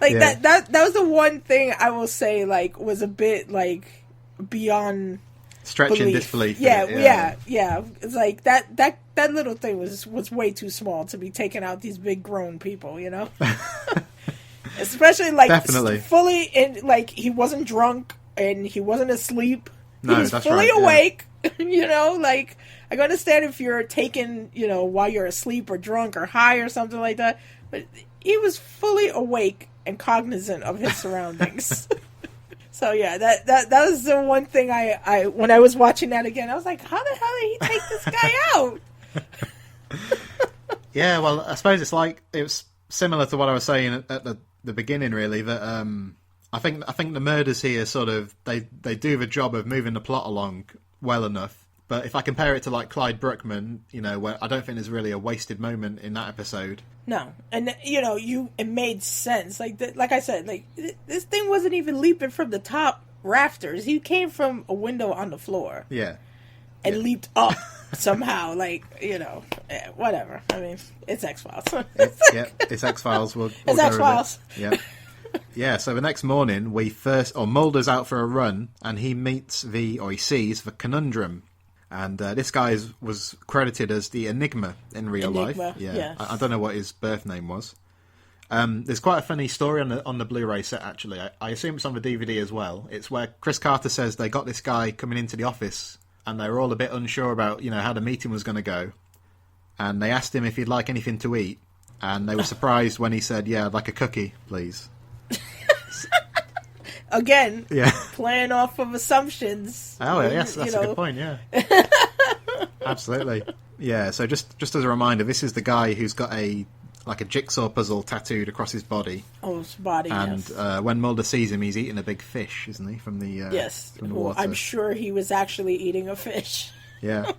Like Yeah. that was the one thing I will say, like, was a bit like beyond Stretching belief. disbelief. Yeah. It's like that little thing was way too small to be taking out these big grown people, you know. Especially like Definitely. fully in, like, he wasn't drunk and he wasn't asleep. No, he was that's fully right, yeah. awake. You know, like, I can understand if you're taken, you know, while you're asleep or drunk or high or something like that, but he was fully awake and cognizant of his surroundings. So yeah, that was the one thing I when I was watching that again, I was like, how the hell did he take this guy out? Yeah, well, I suppose it was similar to what I was saying at the beginning, really. That I think the murders here sort of they do the job of moving the plot along well enough. But if I compare it to like Clyde Bruckman, you know, where I don't think there's really a wasted moment in that episode. No, and you know, it made sense. Like I said, like this thing wasn't even leaping from the top rafters. He came from a window on the floor. Yeah. And leaped up somehow. Like, you know, whatever. I mean, it's X-Files. It's X-Files. We'll it's X-Files. Yeah. Yeah, so the next morning, Mulder's out for a run, and he sees the Conundrum. And this guy was credited as the Enigma in real life. Yeah, yes. I don't know what his birth name was. There's quite a funny story on the Blu-ray set, actually. I assume it's on the DVD as well. It's where Chris Carter says they got this guy coming into the office, and they were all a bit unsure about, you know, how the meeting was going to go. And they asked him if he'd like anything to eat, and they were surprised when he said, "Yeah, I'd like a cookie, please." Again, Yeah. playing off of assumptions. Oh, yes, that's a good point, yeah. Absolutely. Yeah, so just as a reminder, this is the guy who's got a jigsaw puzzle tattooed across his body. Oh, his body, and, yes. When Mulder sees him, he's eating a big fish, isn't he, from the yes. from the water. I'm sure he was actually eating a fish. Yeah.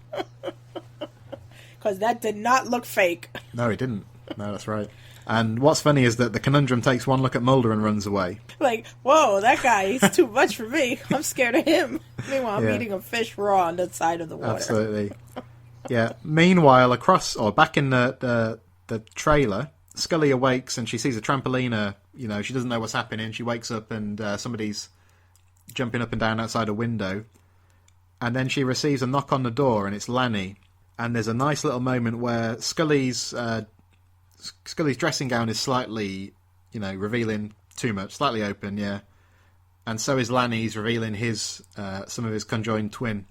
Because that did not look fake. No, he didn't. No, that's right. And what's funny is that the Conundrum takes one look at Mulder and runs away. Like, whoa, that guy, he's too much for me. I'm scared of him. Meanwhile, I'm Yeah. eating a fish raw on the side of the water. Absolutely. Yeah. Meanwhile, back in the trailer, Scully awakes and she sees a trampolina. You know, she doesn't know what's happening. She wakes up and somebody's jumping up and down outside a window. And then she receives a knock on the door, and it's Lanny. And there's a nice little moment where Scully's dressing gown is slightly, you know, revealing too much, slightly open, yeah. And so is Lanny's, revealing his some of his conjoined twin.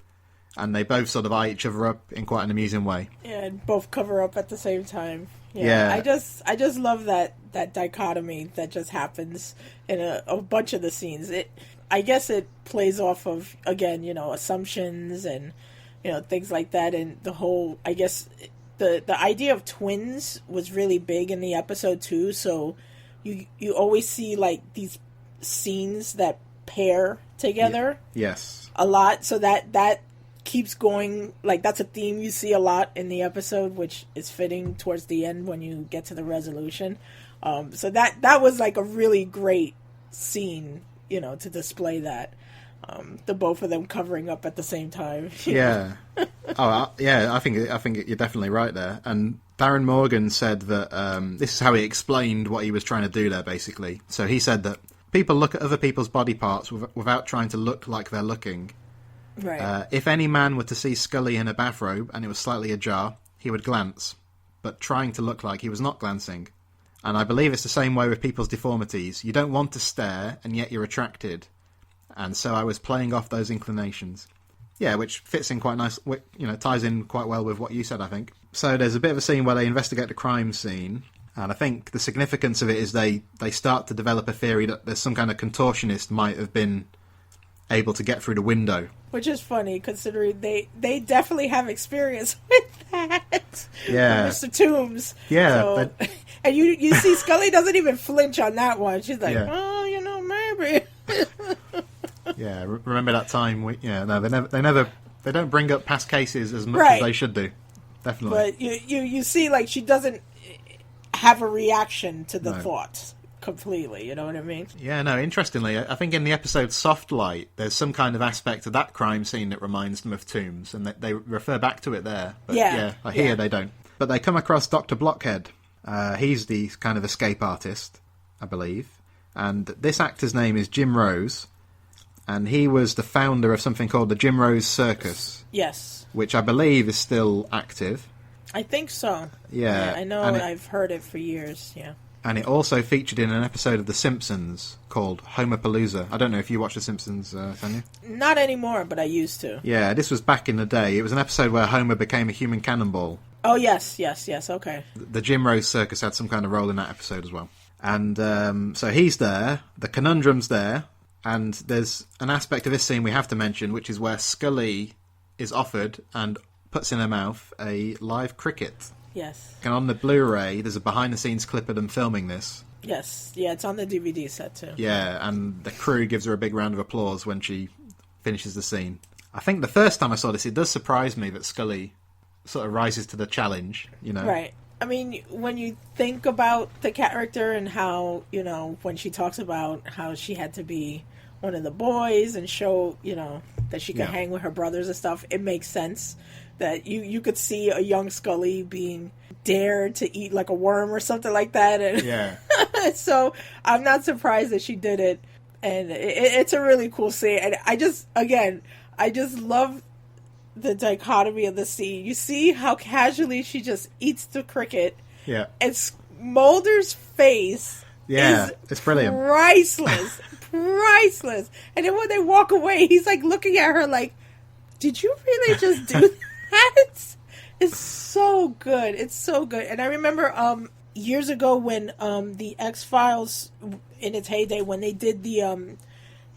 And they both sort of eye each other up in quite an amusing way. Yeah, and both cover up at the same time. Yeah. I just love that dichotomy that just happens in a bunch of the scenes. I guess it plays off of, again, you know, assumptions and, you know, things like that, and the whole, I guess, the idea of twins was really big in the episode too. So you always see like these scenes that pair together. Yes. A lot, so that keeps going. Like, that's a theme you see a lot in the episode, which is fitting towards the end when you get to the resolution. So that was like a really great scene, you know, to display that. The both of them covering up at the same time. Yeah. I think you're definitely right there. And Darren Morgan said that this is how he explained what he was trying to do there, basically. So he said that people look at other people's body parts without trying to look like they're looking. Right. If any man were to see Scully in a bathrobe and it was slightly ajar, he would glance, but trying to look like he was not glancing. And I believe it's the same way with people's deformities. You don't want to stare, and yet you're attracted. And so I was playing off those inclinations. Yeah, which fits in quite nice, you know, ties in quite well with what you said, I think. So there's a bit of a scene where they investigate the crime scene, and I think the significance of it is they start to develop a theory that there's some kind of contortionist might have been able to get through the window. Which is funny, considering they definitely have experience with that. Yeah. Mr. Toombs. Yeah. So, and you see Scully doesn't even flinch on that one. She's like, Yeah. oh, you know, maybe. Yeah, remember that time? They don't bring up past cases as much Right. as they should do. Definitely. But you see, like, she doesn't have a reaction to the thoughts completely. You know what I mean? Yeah, no, interestingly, I think in the episode Soft Light, there's some kind of aspect of that crime scene that reminds them of Tombs, and they refer back to it there. But here they don't. But they come across Dr. Blockhead. He's the kind of escape artist, I believe. And this actor's name is Jim Rose, and he was the founder of something called the Jim Rose Circus, Yes. which I believe is still active. I think so. Yeah. I know I've heard it for years, yeah. And it also featured in an episode of The Simpsons called Homerpalooza. I don't know if you watch The Simpsons, Tanya? Not anymore, but I used to. Yeah, this was back in the day. It was an episode where Homer became a human cannonball. Oh, yes, okay. The Jim Rose Circus had some kind of role in that episode as well. And so he's there, the conundrum's there, and there's an aspect of this scene we have to mention, which is where Scully is offered and puts in her mouth a live cricket. Yes. And on the Blu-ray, there's a behind-the-scenes clip of them filming this. Yes, yeah, it's on the DVD set too. Yeah, and the crew gives her a big round of applause when she finishes the scene. I think the first time I saw this, it does surprise me that Scully sort of rises to the challenge, you know? Right. I mean, when you think about the character and how, you know, when she talks about how she had to be one of the boys and show, you know, that she could hang with her brothers and stuff, it makes sense that you could see a young Scully being dared to eat like a worm or something like that. And Yeah. so I'm not surprised that she did it. And it's a really cool scene. And I just love the dichotomy of the scene. You see how casually she just eats the cricket. Yeah. And Mulder's face Yeah, is it's brilliant. priceless. Priceless. And then when they walk away, he's like looking at her like, did you really just do that? It's so good. It's so good. And I remember years ago when the X-Files in its heyday, when they did the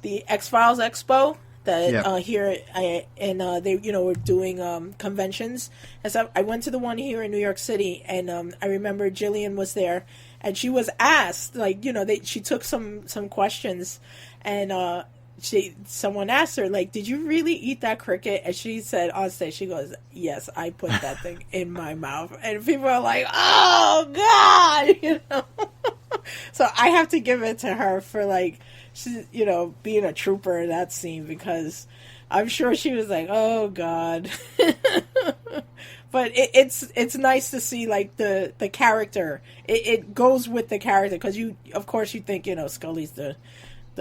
X-Files Expo that here and they were doing conventions and stuff. I went to the one here in New York City, and I remember Jillian was there, and she was asked, like, you know, she took some questions, and someone asked her, like, did you really eat that cricket? And she said on stage, she goes, yes, I put that thing in my mouth. And people are like, oh God, you know. So I have to give it to her for, like, she, you know, being a trooper in that scene, because I'm sure she was like, oh God. But it's nice to see, like, the character. It goes with the character, because of course you think, you know, Scully's the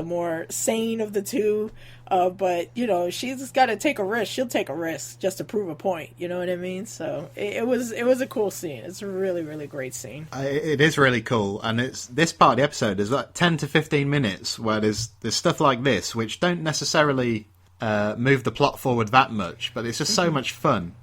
more sane of the two, but, you know, she's got to take a risk. She'll take a risk just to prove a point, you know what I mean? So it was a cool scene. It's a really, really great scene. It is really cool, and it's this part of the episode is like 10 to 15 minutes where there's stuff like this which don't necessarily move the plot forward that much, but it's just so much fun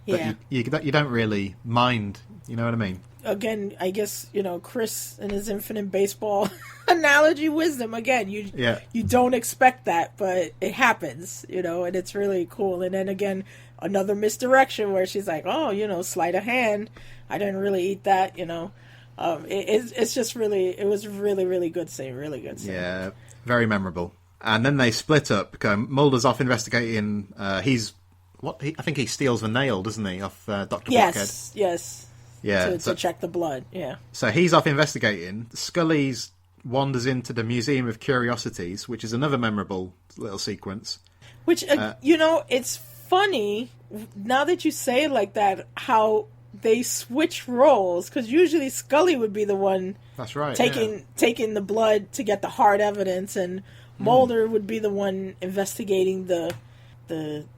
that you don't really mind, you know what I mean? Again, I guess, you know, Chris and his infinite baseball analogy wisdom. Again, you don't expect that, but it happens, you know, and it's really cool. And then again, another misdirection where she's like, oh, you know, sleight of hand. I didn't really eat that, you know. It's just really, it was really, really good scene. Really good scene. Yeah, very memorable. And then they split up. Mulder's off investigating. I think he steals the nail, doesn't he, off Dr. Blockhead? Yes. Yeah, to check the blood, yeah. So he's off investigating. Scully's wanders into the Museum of Curiosities, which is another memorable little sequence. Which, you know, it's funny, now that you say it like that, how they switch roles, because usually Scully would be the one that's right, taking the blood to get the hard evidence, and Mulder would be the one investigating the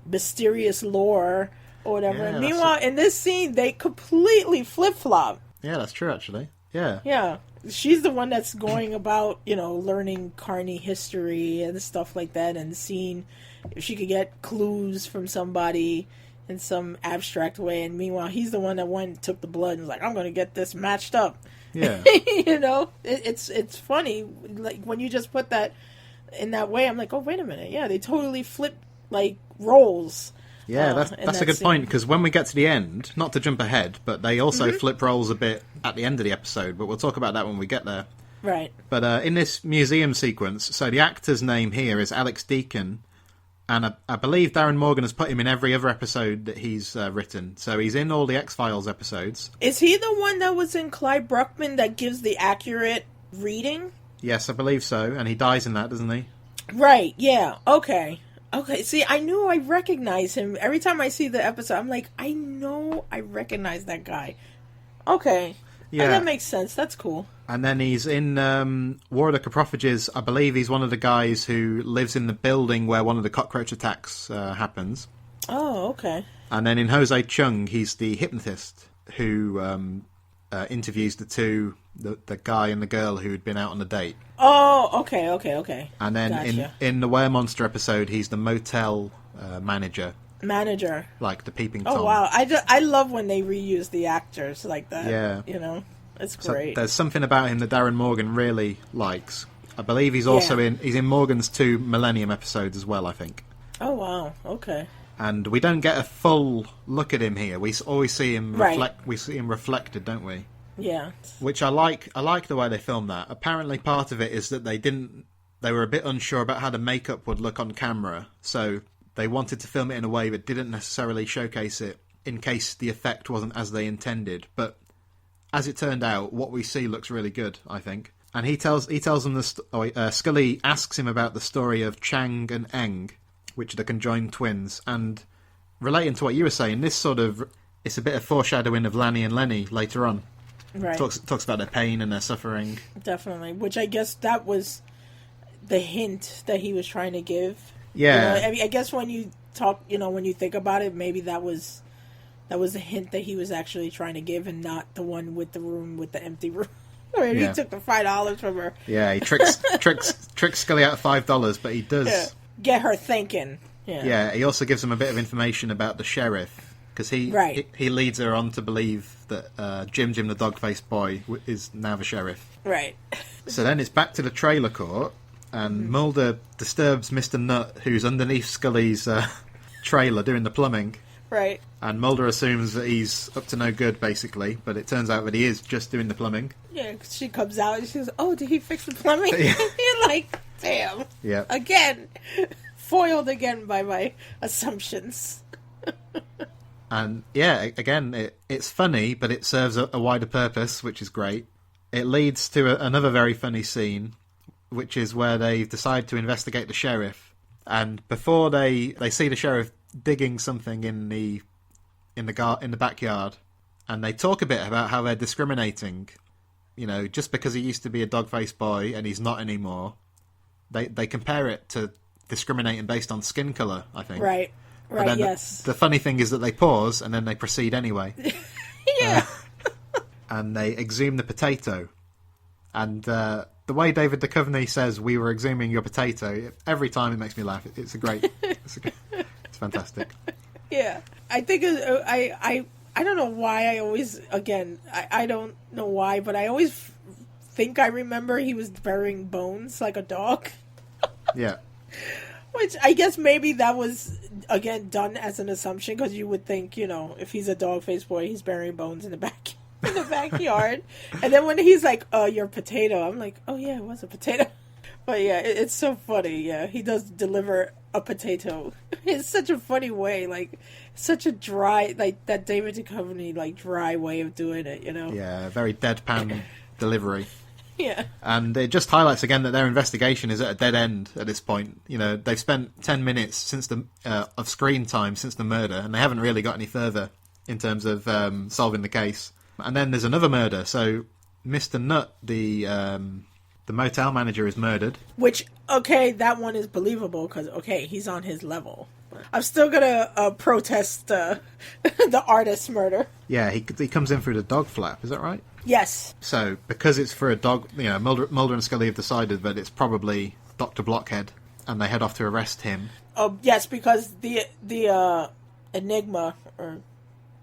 mysterious lore or whatever. Yeah, and meanwhile, in this scene, they completely flip-flop. Yeah, that's true, actually. Yeah. Yeah. She's the one that's going about, you know, learning Carney history and stuff like that, and seeing if she could get clues from somebody in some abstract way. And meanwhile, he's the one that went and took the blood and was like, I'm going to get this matched up. Yeah. You know, it's funny. Like, when you just put that in that way, I'm like, oh, wait a minute. Yeah, they totally flip, like, roles. Yeah, that's a good point, because when we get to the end, not to jump ahead, but they also flip roles a bit at the end of the episode, but we'll talk about that when we get there. Right. But in this museum sequence, so the actor's name here is Alex Deacon, and I believe Darren Morgan has put him in every other episode that he's written, so he's in all the X-Files episodes. Is he the one that was in Clyde Bruckman that gives the accurate reading? Yes, I believe so, and he dies in that, doesn't he? Right, yeah, okay. Okay, see, I knew I recognized him. Every time I see the episode, I'm like, I know I recognize that guy. Okay. Yeah. that makes sense. That's cool. And then he's in War of the Coprophages. I believe he's one of the guys who lives in the building where one of the cockroach attacks happens. Oh, okay. And then in Jose Chung, he's the hypnotist who interviews the guy and the girl who had been out on a date. Oh, okay. And then Gotcha. in the Weremonster episode, he's the motel manager, like the peeping Tom. Oh, wow. I love when they reuse the actors like that. Yeah. You know, it's So great. there's something about him that Darren Morgan really likes. I believe he's also he's in Morgan's 2 Millennium episodes as well, I think. Oh, wow. Okay. And we don't get a full look at him here. We always see him We see him reflected, don't we? Yeah. Which I like. I like the way they filmed that. Apparently, part of it is that they were a bit unsure about how the makeup would look on camera, so they wanted to film it in a way but didn't necessarily showcase it in case the effect wasn't as they intended. But as it turned out, what we see looks really good, I think. And he tells them Scully asks him about the story of Chang and Eng, which are the conjoined twins, and relating to what you were saying, it's a bit of foreshadowing of Lanny and Lenny later on. Right. Talks about their pain and their suffering. Definitely. Which I guess that was the hint that he was trying to give. Yeah. You know, I mean, I guess when you talk, when you think about it, maybe that was a hint that he was actually trying to give, and not the one with the room with the empty room. Where he took the $5 from her. Yeah, he tricks Scully out of $5, but he does get her thinking. Yeah, he also gives him a bit of information about the sheriff, because he leads her on to believe that Jim the dog-faced boy is now the sheriff. Right. So then it's back to the trailer court, and Mulder disturbs Mr. Nutt, who's underneath Scully's trailer doing the plumbing. Right. And Mulder assumes that he's up to no good, basically, but it turns out that he is just doing the plumbing. Yeah, 'cause she comes out and she goes, "Oh, did he fix the plumbing?" You're like, damn. Yeah. Again. Foiled again by my assumptions. And yeah, again, it's funny, but it serves a wider purpose, which is great. It leads to another very funny scene, which is where they decide to investigate the sheriff. And before they see the sheriff digging something in the backyard, and they talk a bit about how they're discriminating. Just because he used to be a dog-faced boy and he's not anymore, they compare it to discriminating based on skin colour, I think. Right. But then yes. The funny thing is that they pause and then they proceed anyway. Yeah. And they exhume the potato. And the way David Duchovny says, "We were exhuming your potato," every time it makes me laugh. It's fantastic. Yeah. I think I don't know why I always, again, I don't know why, but I always think I remember he was burying bones like a dog. Yeah. Which I guess maybe that was, again, done as an assumption, because you would think, if he's a dog-faced boy, he's burying bones in the backyard. And then when he's like, "Your potato," I'm like, "Oh yeah, it was a potato." But yeah, it's so funny. Yeah, he does deliver a potato in such a funny way, like such a dry, like that David Duchovny dry way of doing it. Yeah, very deadpan delivery. Yeah. And it just highlights again that their investigation is at a dead end at this point. They've spent 10 minutes since of screen time since the murder, and they haven't really got any further in terms of solving the case. And then there's another murder. So Mr. Nutt, the motel manager, is murdered. Which, okay, that one is believable because, okay, he's on his level. I'm still gonna protest the artist's murder. Yeah, he comes in through the dog flap. Is that right? Yes. So, because it's for a dog, Mulder and Scully have decided that it's probably Dr. Blockhead, and they head off to arrest him. Oh, yes, because the Enigma, or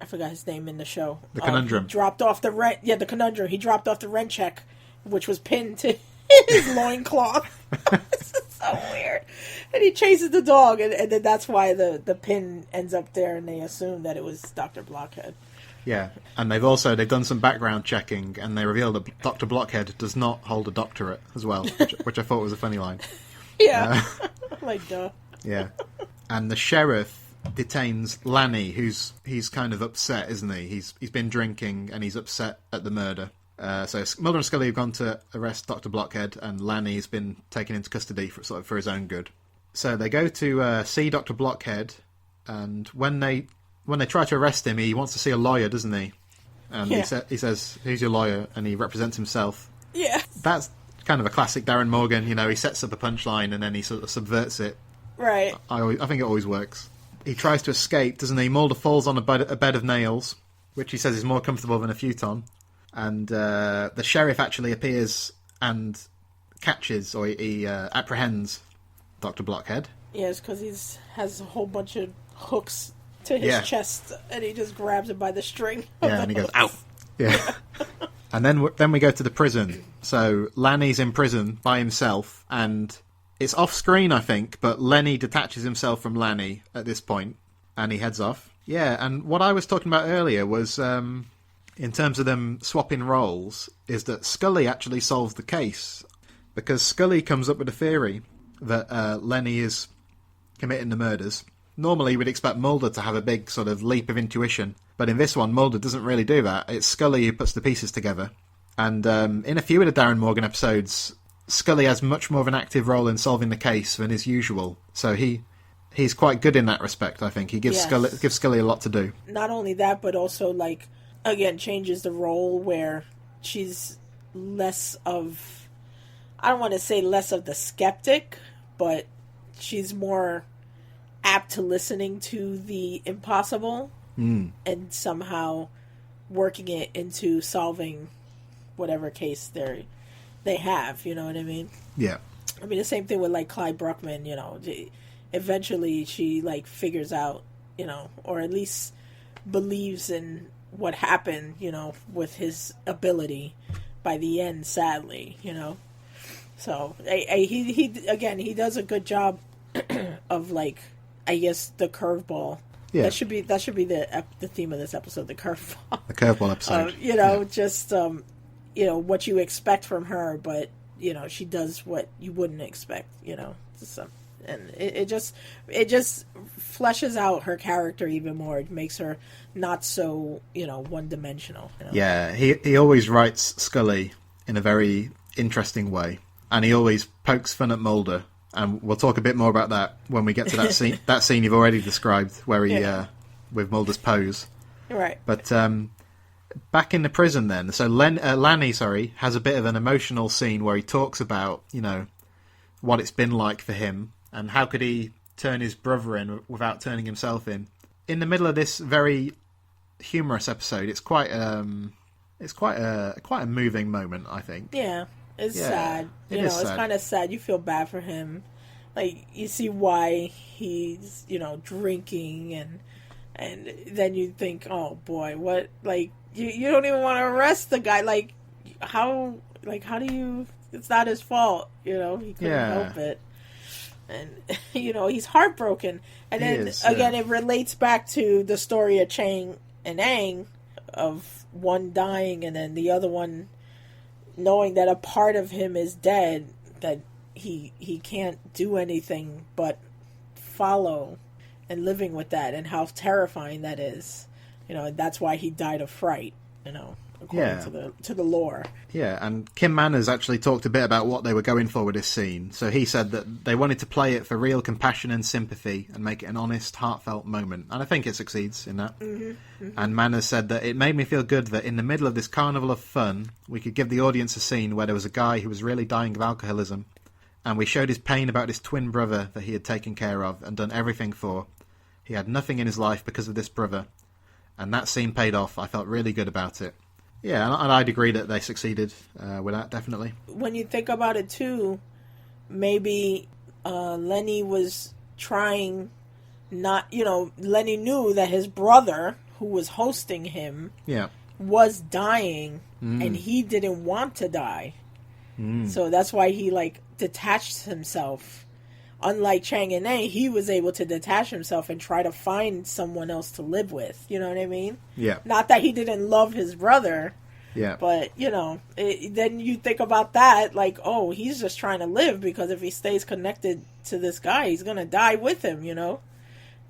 I forgot his name in the show. The Conundrum. Dropped off the rent. Yeah, the Conundrum. He dropped off the rent check, which was pinned to his loincloth. This is so weird. And he chases the dog, and then that's why the pin ends up there, and they assume that it was Dr. Blockhead. Yeah, and they've done some background checking, and they reveal that Dr. Blockhead does not hold a doctorate as well, which I thought was a funny line. Yeah. Like, duh. Yeah. And the sheriff detains Lanny, he's kind of upset, isn't he? He's been drinking, and he's upset at the murder. So Mulder and Scully have gone to arrest Dr. Blockhead, and Lanny's been taken into custody for his own good. So they go to see Dr. Blockhead, and when they try to arrest him, he wants to see a lawyer, doesn't he? And Yeah. he says, "Who's your lawyer?" And he represents himself. Yeah. That's kind of a classic Darren Morgan. You know, he sets up a punchline and then he sort of subverts it. Right. I think it always works. He tries to escape, doesn't he? Mulder falls on a bed of nails, which he says is more comfortable than a futon. And the sheriff actually appears and catches, or he apprehends Dr. Blockhead. Yes, because has a whole bunch of hooks to his chest, and he just grabs him by the string. Yeah, and he goes, "Ow!" Yeah. And then we go to the prison. So Lanny's in prison by himself, and it's off screen, I think, but Lenny detaches himself from Lanny at this point, and he heads off. Yeah, and what I was talking about earlier was, in terms of them swapping roles, is that Scully actually solves the case, because Scully comes up with a theory that Lenny is committing the murders. Normally we'd expect Mulder to have a big sort of leap of intuition, but in this one Mulder doesn't really do that. It's Scully who puts the pieces together. And in a few of the Darren Morgan episodes, Scully has much more of an active role in solving the case than is usual. So he's quite good in that respect, I think. He gives Scully a lot to do. Not only that, but also, like, again, changes the role where she's less of, I don't want to say less of the skeptic, but she's more apt to listening to the impossible and somehow working it into solving whatever case they have, you know what I mean? Yeah. I mean, the same thing with, like, Clyde Bruckman, you know. Eventually she, like, figures out, you know, or at least believes in what happened, you know, with his ability by the end, sadly, you know. So, he does a good job of, like, I guess, the curveball. Yeah. That should be the theme of this episode, the curveball. The curveball episode. You know, just, you know, what you expect from her, but, you know, she does what you wouldn't expect, you know. And it just fleshes out her character even more. It makes her not so, you know, one-dimensional. You know? Yeah, he always writes Scully in a very interesting way, and he always pokes fun at Mulder. And we'll talk a bit more about that when we get to that scene. That scene you've already described, where he with Mulder's pose. Right. But back in the prison, then, so Lanny, has a bit of an emotional scene where he talks about, you know, what it's been like for him and how could he turn his brother in without turning himself in. In the middle of this very humorous episode, it's quite a moving moment, I think. Yeah. It's sad. It You is know, it's sad. kind of sad. You feel bad for him. Like, you see why he's, you know, drinking, and then you think, oh boy, what, like, you don't even want to arrest the guy. Like, how do you, it's not his fault, you know, he couldn't help it. And, you know, he's heartbroken. And then, again, it relates back to the story of Chang and Aang, of one dying and then the other one knowing that a part of him is dead, that he can't do anything but follow, and living with that, and how terrifying that is. You know, and that's why he died of fright, you know, according to the lore. Yeah, and Kim Manners actually talked a bit about what they were going for with this scene. So he said that they wanted to play it for real compassion and sympathy and make it an honest, heartfelt moment. And I think it succeeds in that. Mm-hmm. And Manners said that it made me feel good that in the middle of this carnival of fun, we could give the audience a scene where there was a guy who was really dying of alcoholism, and we showed his pain about his twin brother that he had taken care of and done everything for. He had nothing in his life because of this brother. And that scene paid off. I felt really good about it. Yeah, and I'd agree that they succeeded with that, definitely. When you think about it, too, maybe Lenny was trying not... You know, Lenny knew that his brother, who was hosting him, was dying, and he didn't want to die. So that's why he, like, detached himself. Unlike Chang and Aang, he was able to detach himself and try to find someone else to live with. You know what I mean? Yeah. Not that he didn't love his brother. Yeah. But, you know, then you think about that, like, oh, he's just trying to live, because if he stays connected to this guy, he's going to die with him, you know?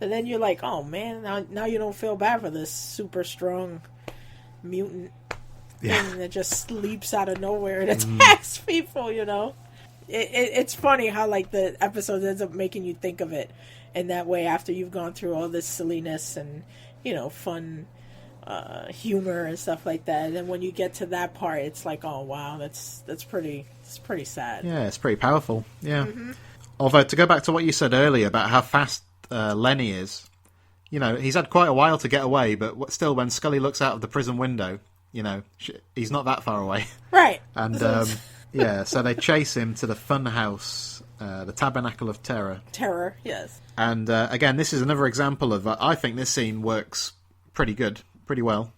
And then you're like, oh, man, now you don't feel bad for this super strong mutant thing that just leaps out of nowhere and attacks people, you know? It's funny how, like, the episode ends up making you think of it in that way after you've gone through all this silliness and, you know, fun humor and stuff like that. And then when you get to that part, it's like, oh wow, it's pretty sad. Yeah, it's pretty powerful. Yeah. Although, to go back to what you said earlier about how fast Lenny is, you know, he's had quite a while to get away, but still, when Scully looks out of the prison window, you know, he's not that far away. Right. And, yeah, so they chase him to the fun house, the Tabernacle of Terror. Terror, yes. And, again, this is another example of, I think this scene works pretty good, pretty well.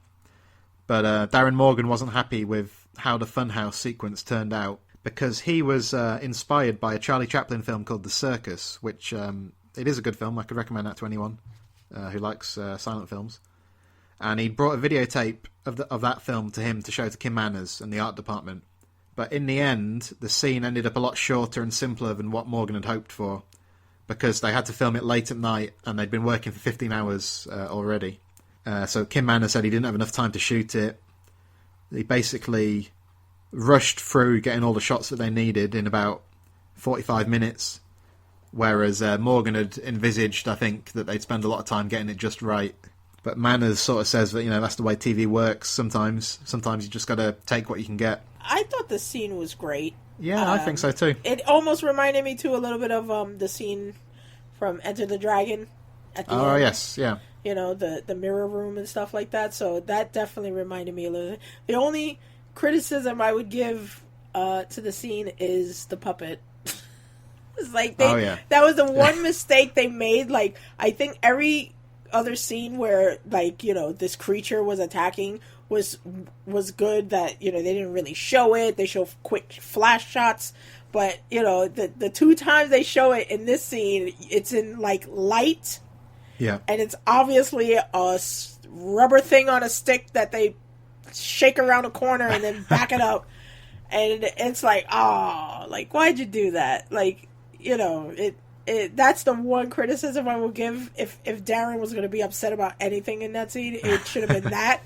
But Darren Morgan wasn't happy with how the funhouse sequence turned out, because he was inspired by a Charlie Chaplin film called The Circus, which it is a good film. I could recommend that to anyone who likes silent films. And he brought a videotape of that film to him to show to Kim Manners and the art department. But in the end, the scene ended up a lot shorter and simpler than what Morgan had hoped for, because they had to film it late at night, and they'd been working for 15 hours already. So Kim Manners said he didn't have enough time to shoot it. He basically rushed through getting all the shots that they needed in about 45 minutes, whereas Morgan had envisaged, I think, that they'd spend a lot of time getting it just right. But Manners sort of says that, you know, that's the way TV works sometimes. Sometimes you just got to take what you can get. I thought the scene was great. Yeah, I think so too. It almost reminded me too a little bit of the scene from Enter the Dragon at the end. Oh, yes, yeah. You know, the mirror room and stuff like that. So that definitely reminded me a little. The only criticism I would give to the scene is the puppet. It's like that was the one mistake they made. Like, I think every other scene where, like, you know, this creature was attacking was good, that, you know, they didn't really show it. They show quick flash shots. But, you know, the two times they show it in this scene, it's in, like, light. Yeah. And it's obviously a rubber thing on a stick that they shake around a corner and then back it up. And it's like, oh, like, why'd you do that? Like, you know, that's the one criticism I will give. If Darren was going to be upset about anything in that scene, it should have been that.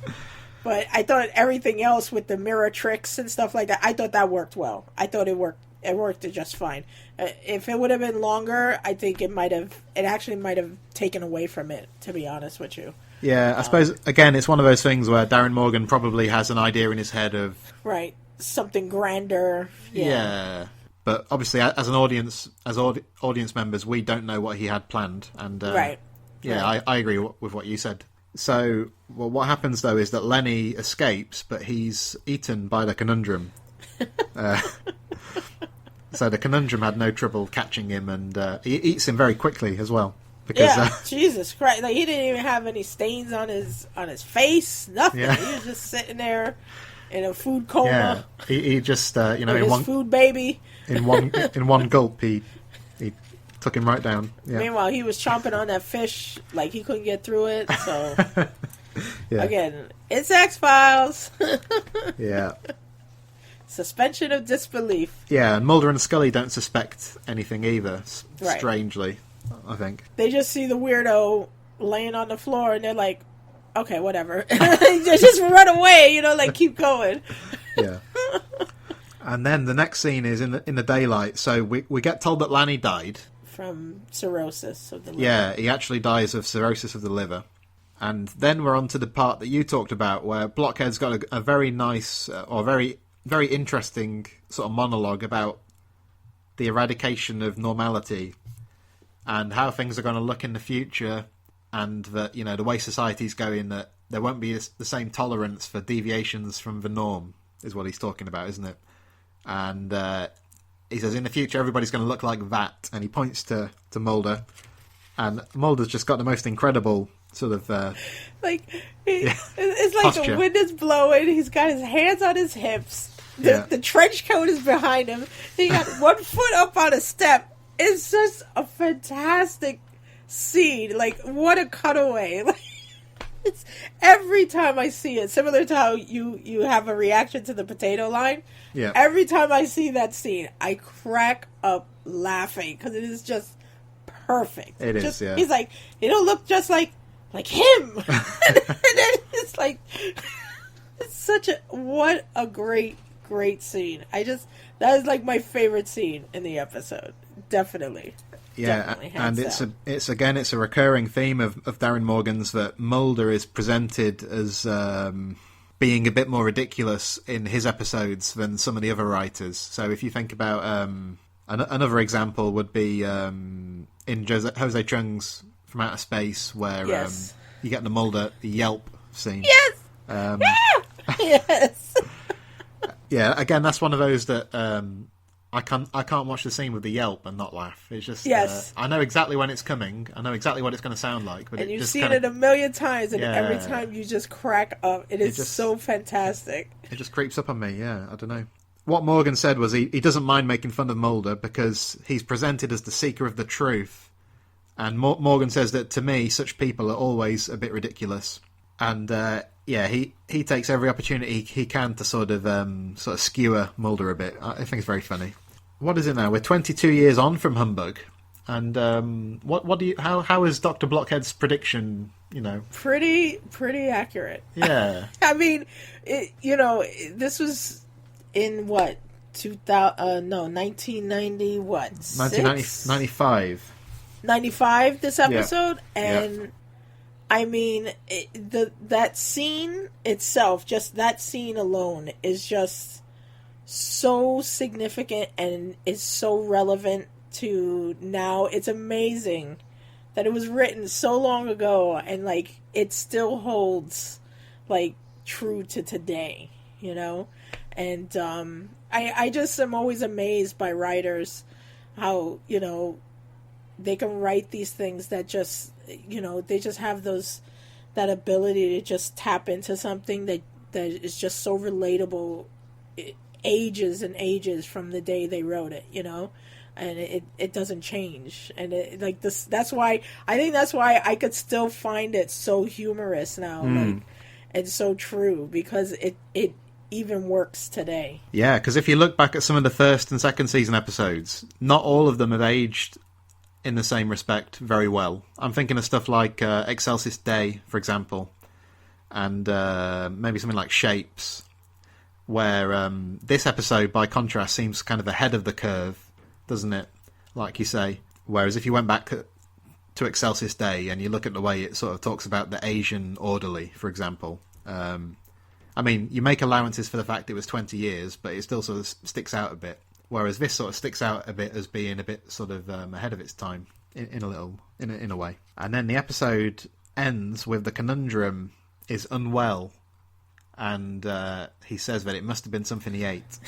But I thought everything else with the mirror tricks and stuff like that, I thought that worked well. I thought it worked just fine. If it would have been longer, I think it actually might have taken away from it, to be honest with you. Yeah, I suppose, again, it's one of those things where Darren Morgan probably has an idea in his head of... Right, something grander. Yeah. But obviously, as an audience, audience members, we don't know what he had planned. And right. Yeah, right. I agree with what you said. So, well, what happens, though, is that Lenny escapes, but he's eaten by the conundrum. So the conundrum had no trouble catching him, and he eats him very quickly as well. Because, Jesus Christ! Like, he didn't even have any stains on his face. Nothing. Yeah. He was just sitting there in a food coma. Yeah, he just you know, in his one food baby. in one gulp, he took him right down. Yeah. Meanwhile, he was chomping on that fish like he couldn't get through it. So Yeah. again, it's X-Files. Yeah. Suspension of disbelief. Yeah, and Mulder and Scully don't suspect anything either. Right. Strangely, I think. They just see the weirdo laying on the floor, and they're like, "Okay, whatever." They just run away, you know, like, keep going. Yeah. And then the next scene is in the daylight. So we get told that Lanny died from cirrhosis of the liver. Yeah, he actually dies of cirrhosis of the liver. And then we're on to the part that you talked about, where Blockhead's got a very nice or very very interesting sort of monologue about the eradication of normality and how things are going to look in the future, and that, you know, the way society's going, that there won't be the same tolerance for deviations from the norm, is what he's talking about, isn't it? And he says in the future everybody's going to look like that, and he points to Mulder, and Mulder's just got the most incredible sort of it's like posture. The wind is blowing, he's got his hands on his hips, the trench coat is behind him, he got one foot up on a step. It's just a fantastic scene. Like, what a cutaway. Like, it's every time I see it, similar to how you have a reaction to the potato line. Yeah. Every time I see that scene, I crack up laughing because it is just perfect. It is, yeah. He's like, it'll look just like him. And then it's like, it's what a great scene. That is like my favorite scene in the episode. Definitely. Definitely hands and down. it's a recurring theme of Darren Morgan's that Mulder is presented as being a bit more ridiculous in his episodes than some of the other writers. So if you think about another example would be in Jose Chung's From Outer Space, where Yes. you get the Mulder yelp scene. Yes! Yes! Yeah, again, that's one of those that I can't watch the scene with the yelp and not laugh. It's just Yes. I know exactly when it's coming. I know exactly what it's going to sound like. But And you've just seen kinda, it a million times, and Yeah. every time you just crack up. It is just- so fantastic. It just creeps up on me. Yeah, I don't know. What Morgan said was he doesn't mind making fun of Mulder because he's presented as the seeker of the truth. And Morgan says that, to me, such people are always a bit ridiculous. And he takes every opportunity he can to sort of skewer Mulder a bit. I think it's very funny. What is it now? We're 22 years on from Humbug, and what do you? How is Dr. Blockhead's prediction? Pretty accurate. Yeah, I mean, this was in what 1990 what 1995. 95 this episode, Yeah. and I mean that scene itself, just that scene alone is just so significant and is so relevant to now. It's amazing that it was written so long ago and like it still holds like true to today, and I just am always amazed by writers how they can write these things that just they just have that ability to just tap into something that is just so relatable ages and ages from the day they wrote it, and it doesn't change. And that's why I could still find it so humorous now, like, and so true, because it even works today. Yeah, because if you look back at some of the first and second season episodes, not all of them have aged in the same respect very well. I'm thinking of stuff like Excelsis Day, for example, and maybe something like Shapes, where this episode, by contrast, seems kind of ahead of the curve, doesn't it? Like you say. Whereas if you went back to Excelsis Day and you look at the way it sort of talks about the Asian orderly, for example, I mean, you make allowances for the fact it was 20 years, but it still sort of sticks out a bit. Whereas this sort of sticks out a bit as being a bit sort of ahead of its time in a way. And then the episode ends with the conundrum is unwell, and he says that it must have been something he ate.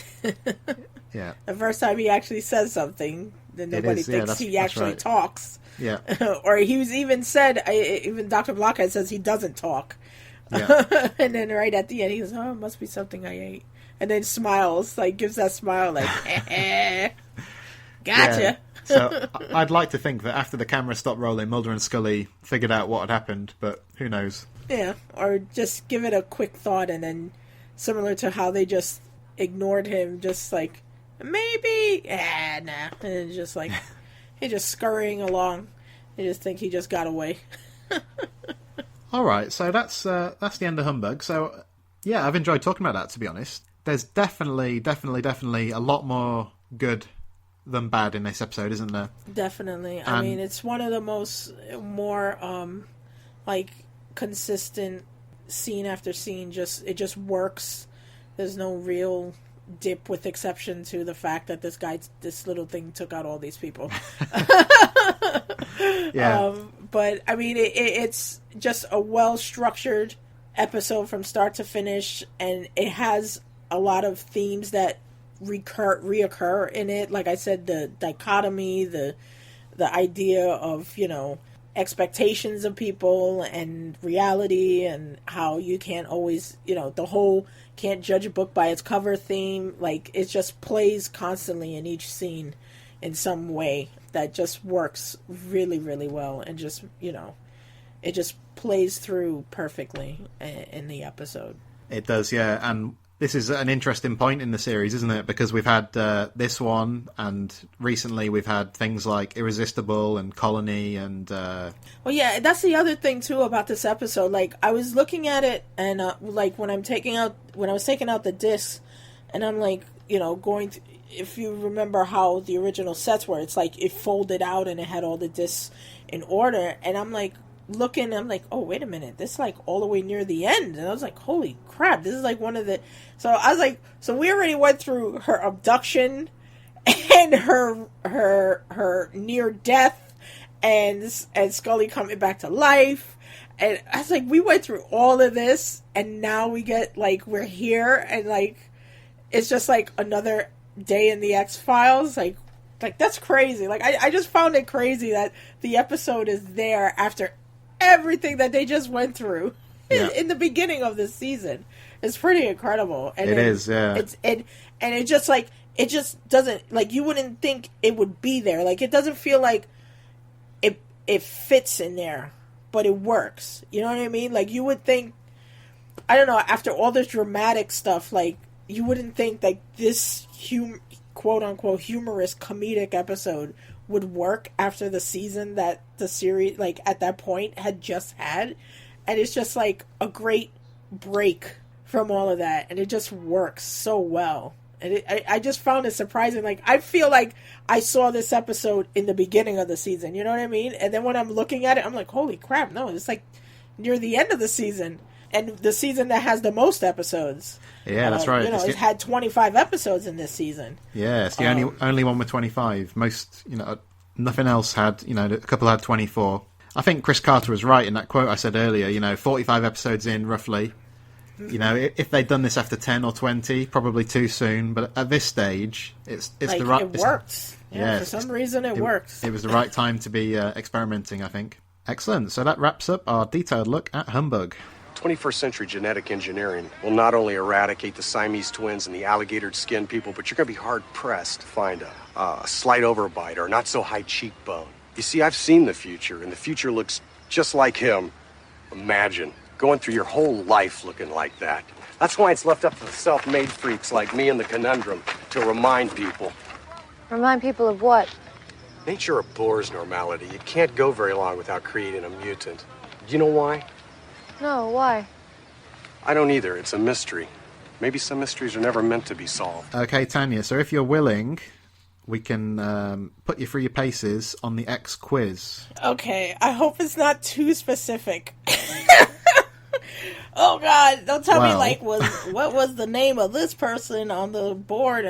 Yeah. The first time he actually says something, then nobody thinks he actually right. talks. Yeah. Or he was even said, even Dr. Blockhead says he doesn't talk. Yeah. And then right at the end, he goes, "Oh, it must be something I ate." And then smiles, like gives that smile, like, gotcha. Yeah. So I'd like to think that after the camera stopped rolling, Mulder and Scully figured out what had happened, but who knows? Yeah, or just give it a quick thought, and then similar to how they just ignored him, just like, maybe, nah. And it's just like, he's just scurrying along. They just think he just got away. All right, so that's the end of Humbug. So, yeah, I've enjoyed talking about that, to be honest. There's definitely a lot more good than bad in this episode, isn't there? Definitely. I mean, it's one of the more like consistent scene after scene. It just works. There's no real dip, with exception to the fact that this little thing took out all these people. Yeah. But I mean, it's just a well structured episode from start to finish, and it has a lot of themes that reoccur in it. Like I said, the dichotomy, the idea of expectations of people and reality, and how you can't always the whole can't judge a book by its cover theme. Like, it just plays constantly in each scene in some way that just works really, really well, and just it just plays through perfectly in the episode. It does, yeah. And this is an interesting point in the series, isn't it? Because we've had this one, and recently we've had things like Irresistible and Colony, and well, yeah, that's the other thing too about this episode. Like, I was looking at it, and like when I was taking out the discs, and I'm like, going if you remember how the original sets were, it's like it folded out and it had all the discs in order. And I'm like looking, I'm like, oh, wait a minute, this is like all the way near the end. And I was like, holy crap, this is like one of the... So I was like, so we already went through her abduction and her near death and Scully coming back to life. And I was like, we went through all of this, and now we get, like, we're here, and, like, it's just, like, another day in the X-Files. Like that's crazy. Like, I just found it crazy that the episode is there after everything that they just went through in the beginning of this season. It's pretty incredible. And it is, yeah. And it just, like, it just doesn't, like, you wouldn't think it would be there. Like, it doesn't feel like it fits in there. But it works. You know what I mean? Like, you would think, I don't know, after all this dramatic stuff, like, you wouldn't think that this quote-unquote humorous comedic episode would work after the season that the series, like, at that point had just had. And it's just, like, a great break from all of that. And it just works so well. And I just found it surprising. Like, I feel like I saw this episode in the beginning of the season. You know what I mean? And then when I'm looking at it, I'm like, holy crap, no, it's like near the end of the season. And the season that has the most episodes. Yeah, that's right. You know, it's had 25 episodes in this season. Yeah, it's the only one with 25. Most, you know, nothing else had, you know, a couple had 24. I think Chris Carter was right in that quote I said earlier, you know, 45 episodes in, roughly. You know, if they'd done this after 10 or 20, probably too soon. But at this stage, it's like, the right... It works. Yeah, for some reason it works. It was the right time to be experimenting, I think. Excellent. So that wraps up our detailed look at Humbug. 21st century genetic engineering will not only eradicate the Siamese twins and the alligator-skinned people, but you're going to be hard-pressed to find a slight overbite or not so high cheekbone. You see, I've seen the future, and the future looks just like him. Imagine going through your whole life looking like that. That's why it's left up to the self-made freaks like me and the Conundrum to remind people. Remind people of what? Nature abhors normality. You can't go very long without creating a mutant. Do you know why? No, why? I don't either. It's a mystery. Maybe some mysteries are never meant to be solved. Okay, Tanya, so if you're willing, we can put you through your paces on the X quiz. Okay, I hope it's not too specific. Oh God! Don't tell me like what was the name of this person on the board?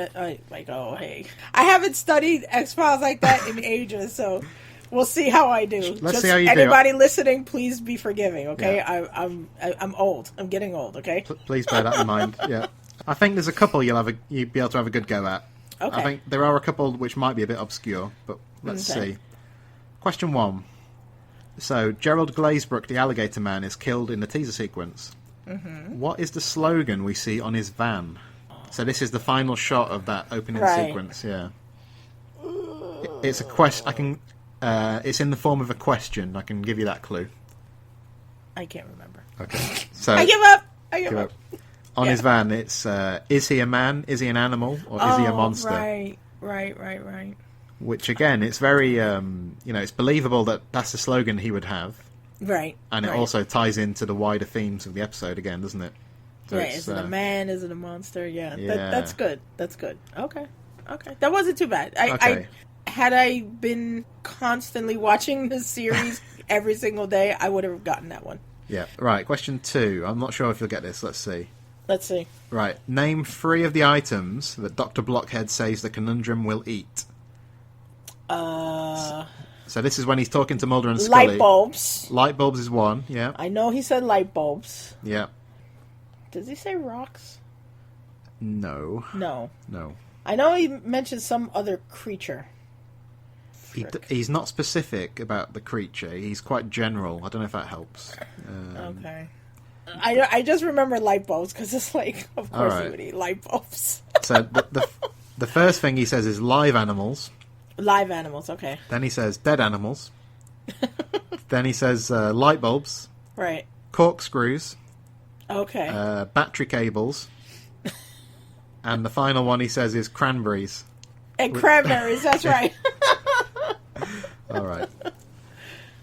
Like, oh hey, I haven't studied X-Files like that in ages, so we'll see how I do. Let's see how you do. Anybody listening, please be forgiving. Okay, Yeah. I'm old. I'm getting old. Okay, please bear that in mind. Yeah, I think there's a couple you'd be able to have a good go at. Okay. I think there are a couple which might be a bit obscure, but let's see. Question 1. So, Gerald Glazebrook, the alligator man, is killed in the teaser sequence. Mm-hmm. What is the slogan we see on his van? So this is the final shot of that opening sequence, yeah. It's a question. I can. It's in the form of a question. I can give you that clue. I can't remember. Okay. So I give up. I give up. On his van, it's is he a man? Is he an animal? Or is he a monster? Right. Which again, it's very it's believable that that's the slogan he would have. Right. And it also ties into the wider themes of the episode again, doesn't it? So is it a man? Is it a monster? Yeah. That's good. That's good. Okay. That wasn't too bad. Had I been constantly watching this series every single day, I would have gotten that one. Yeah. Right. Question 2. I'm not sure if you'll get this. Let's see. Right. Name 3 of the items that Dr. Blockhead says the Conundrum will eat. So this is when he's talking to Mulder and Scully. Light bulbs. Light bulbs is one, yeah. I know he said light bulbs. Yeah. Does he say rocks? No. I know he mentioned some other creature. He's not specific about the creature. He's quite general. I don't know if that helps. Okay. I just remember light bulbs because it's like, of course he would eat light bulbs. So the first thing he says is live animals. Live animals, okay. Then he says dead animals. Then he says light bulbs. Right. Corkscrews. Okay. Battery cables. And the final one he says is cranberries. And cranberries, that's right. All right.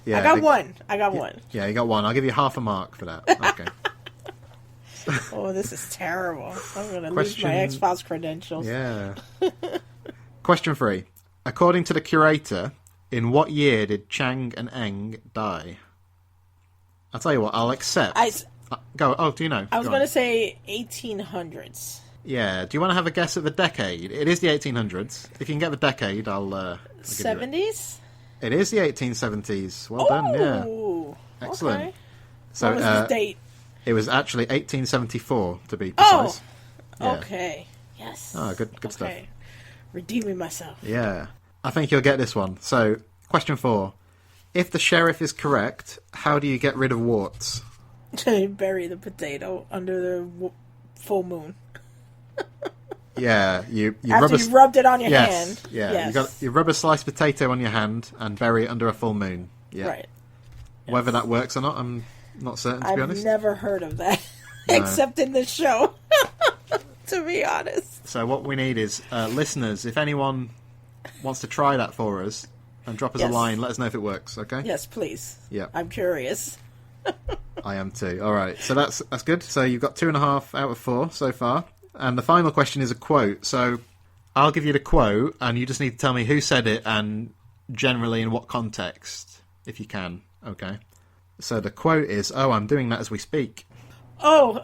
Yeah, I got one. Yeah, you got one. I'll give you half a mark for that. Okay. Oh, this is terrible. I'm going to lose my X-Files credentials. Yeah. question 3. According to the curator, in what year did Chang and Eng die? I'll tell you what, I'll accept. Go. Oh, do you know? I was going to say 1800s. Yeah. Do you want to have a guess at the decade? It is the 1800s. If you can get the decade, I'll 70s? It is the 1870s. Well done, yeah. Excellent. Okay. So, what was the date? It was actually 1874, to be precise. Oh, okay. Yes. Oh, good stuff. Redeeming myself. Yeah. I think you'll get this one. So, question 4. If the sheriff is correct, how do you get rid of warts? Bury the potato under the full moon. Yeah, you after you rubbed it on your hand. Yeah, yes. you rub a sliced potato on your hand and bury it under a full moon. Yeah. Right. Whether that works or not, I'm not certain, to be honest. I've never heard of that, except in this show, to be honest. So what we need is, listeners, if anyone wants to try that for us and drop us a line, let us know if it works, okay? Yes, please. Yeah. I'm curious. I am too. All right, so that's good. So you've got 2.5 out of 4 so far. And the final question is a quote. So I'll give you the quote, and you just need to tell me who said it and generally in what context, if you can. Okay. So the quote is, "Oh, I'm doing that as we speak." Oh,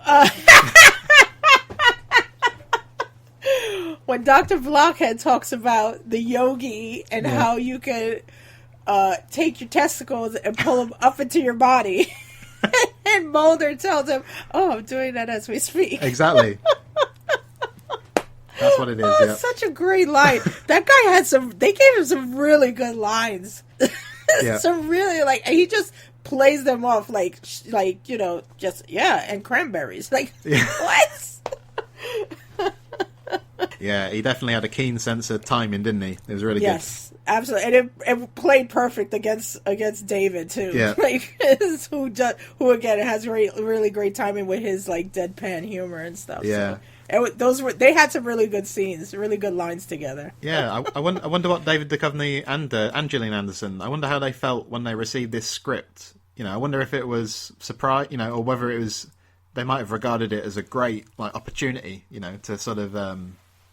when Dr. Blockhead talks about the yogi and how you could take your testicles and pull them up into your body, and Mulder tells him, "Oh, I'm doing that as we speak." Exactly. That's what it is. Oh, it's such a great line. That guy had they gave him some really good lines. Yeah. Some really, he just plays them off like, and cranberries. Like, what? Yeah, he definitely had a keen sense of timing, didn't he? It was really good. Yes, absolutely. And it played perfect against David, too. Yeah. Who again, has really great timing with his, deadpan humor and stuff. Yeah. So. They had some really good scenes, really good lines together. Yeah, I wonder what David Duchovny and Gillian Anderson, I wonder how they felt when they received this script. I wonder if it was surprise, or whether it was, they might have regarded it as a great opportunity, to sort of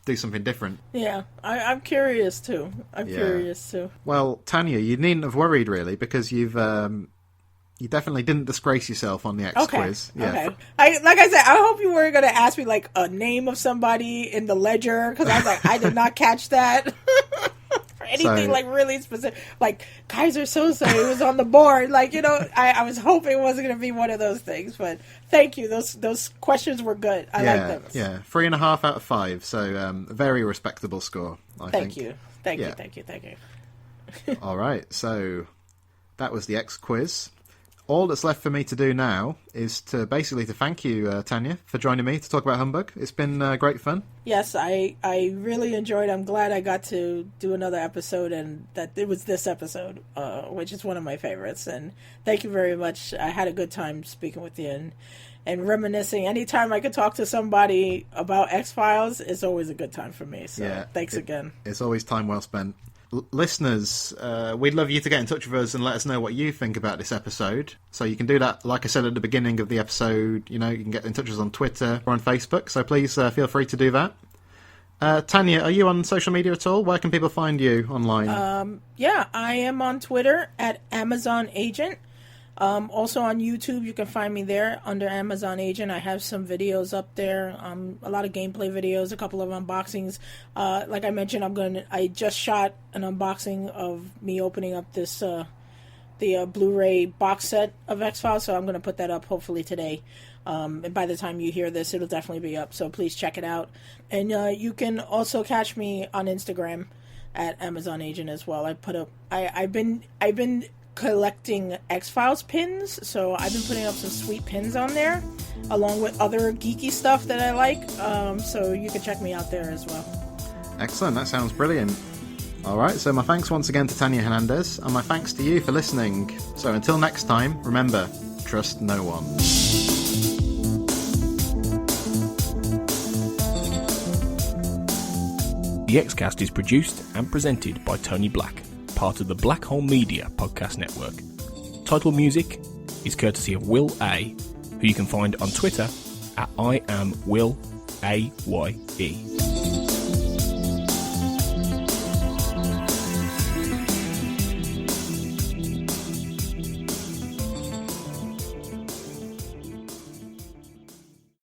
do something different. Yeah, I'm curious too. Curious too. Well, Tanya, you needn't have worried really, because you definitely didn't disgrace yourself on the X quiz. Yeah. Okay. Like I said, I hope you weren't going to ask me a name of somebody in the ledger, because I was like, I did not catch that. Or anything really specific, Kaiser Sosa, he was on the board. I was hoping it wasn't going to be one of those things, but thank you. Those questions were good. I like them. Yeah, 3.5 out of 5. So a very respectable score. I think. Thank you. All right, so that was the X quiz. All that's left for me to do now is to thank you, Tanya, for joining me to talk about Humbug. It's been great fun. Yes, I really enjoyed it. I'm glad I got to do another episode, and that it was this episode, which is one of my favorites. And thank you very much. I had a good time speaking with you and reminiscing. Anytime I could talk to somebody about X-Files, it's always a good time for me. So thanks again. It's always time well spent. Listeners, we'd love you to get in touch with us and let us know what you think about this episode. So you can do that, like I said at the beginning of the episode. You can get in touch with us on Twitter or on Facebook. So please feel free to do that. Tanya, are you on social media at all? Where can people find you online? Yeah, I am on Twitter at Amazon Agent. Also on YouTube, you can find me there under Amazon Agent. I have some videos up there, a lot of gameplay videos, a couple of unboxings. Like I mentioned, I just shot an unboxing of me opening up this the Blu-ray box set of X-Files, so I'm going to put that up hopefully today. And by the time you hear this, it'll definitely be up, so please check it out. And you can also catch me on Instagram at Amazon Agent as well. I've been collecting X-Files pins, so I've been putting up some sweet pins on there along with other geeky stuff that I like, so you can check me out there as well. Excellent, that sounds brilliant. Alright, so my thanks once again to Tanya Hernandez, and my thanks to you for listening. So until next time, remember, trust no one. The Xcast is produced and presented by Tony Black, part of the Black Hole Media podcast network. Title music is courtesy of Will A, who you can find on Twitter at I am Will AYE.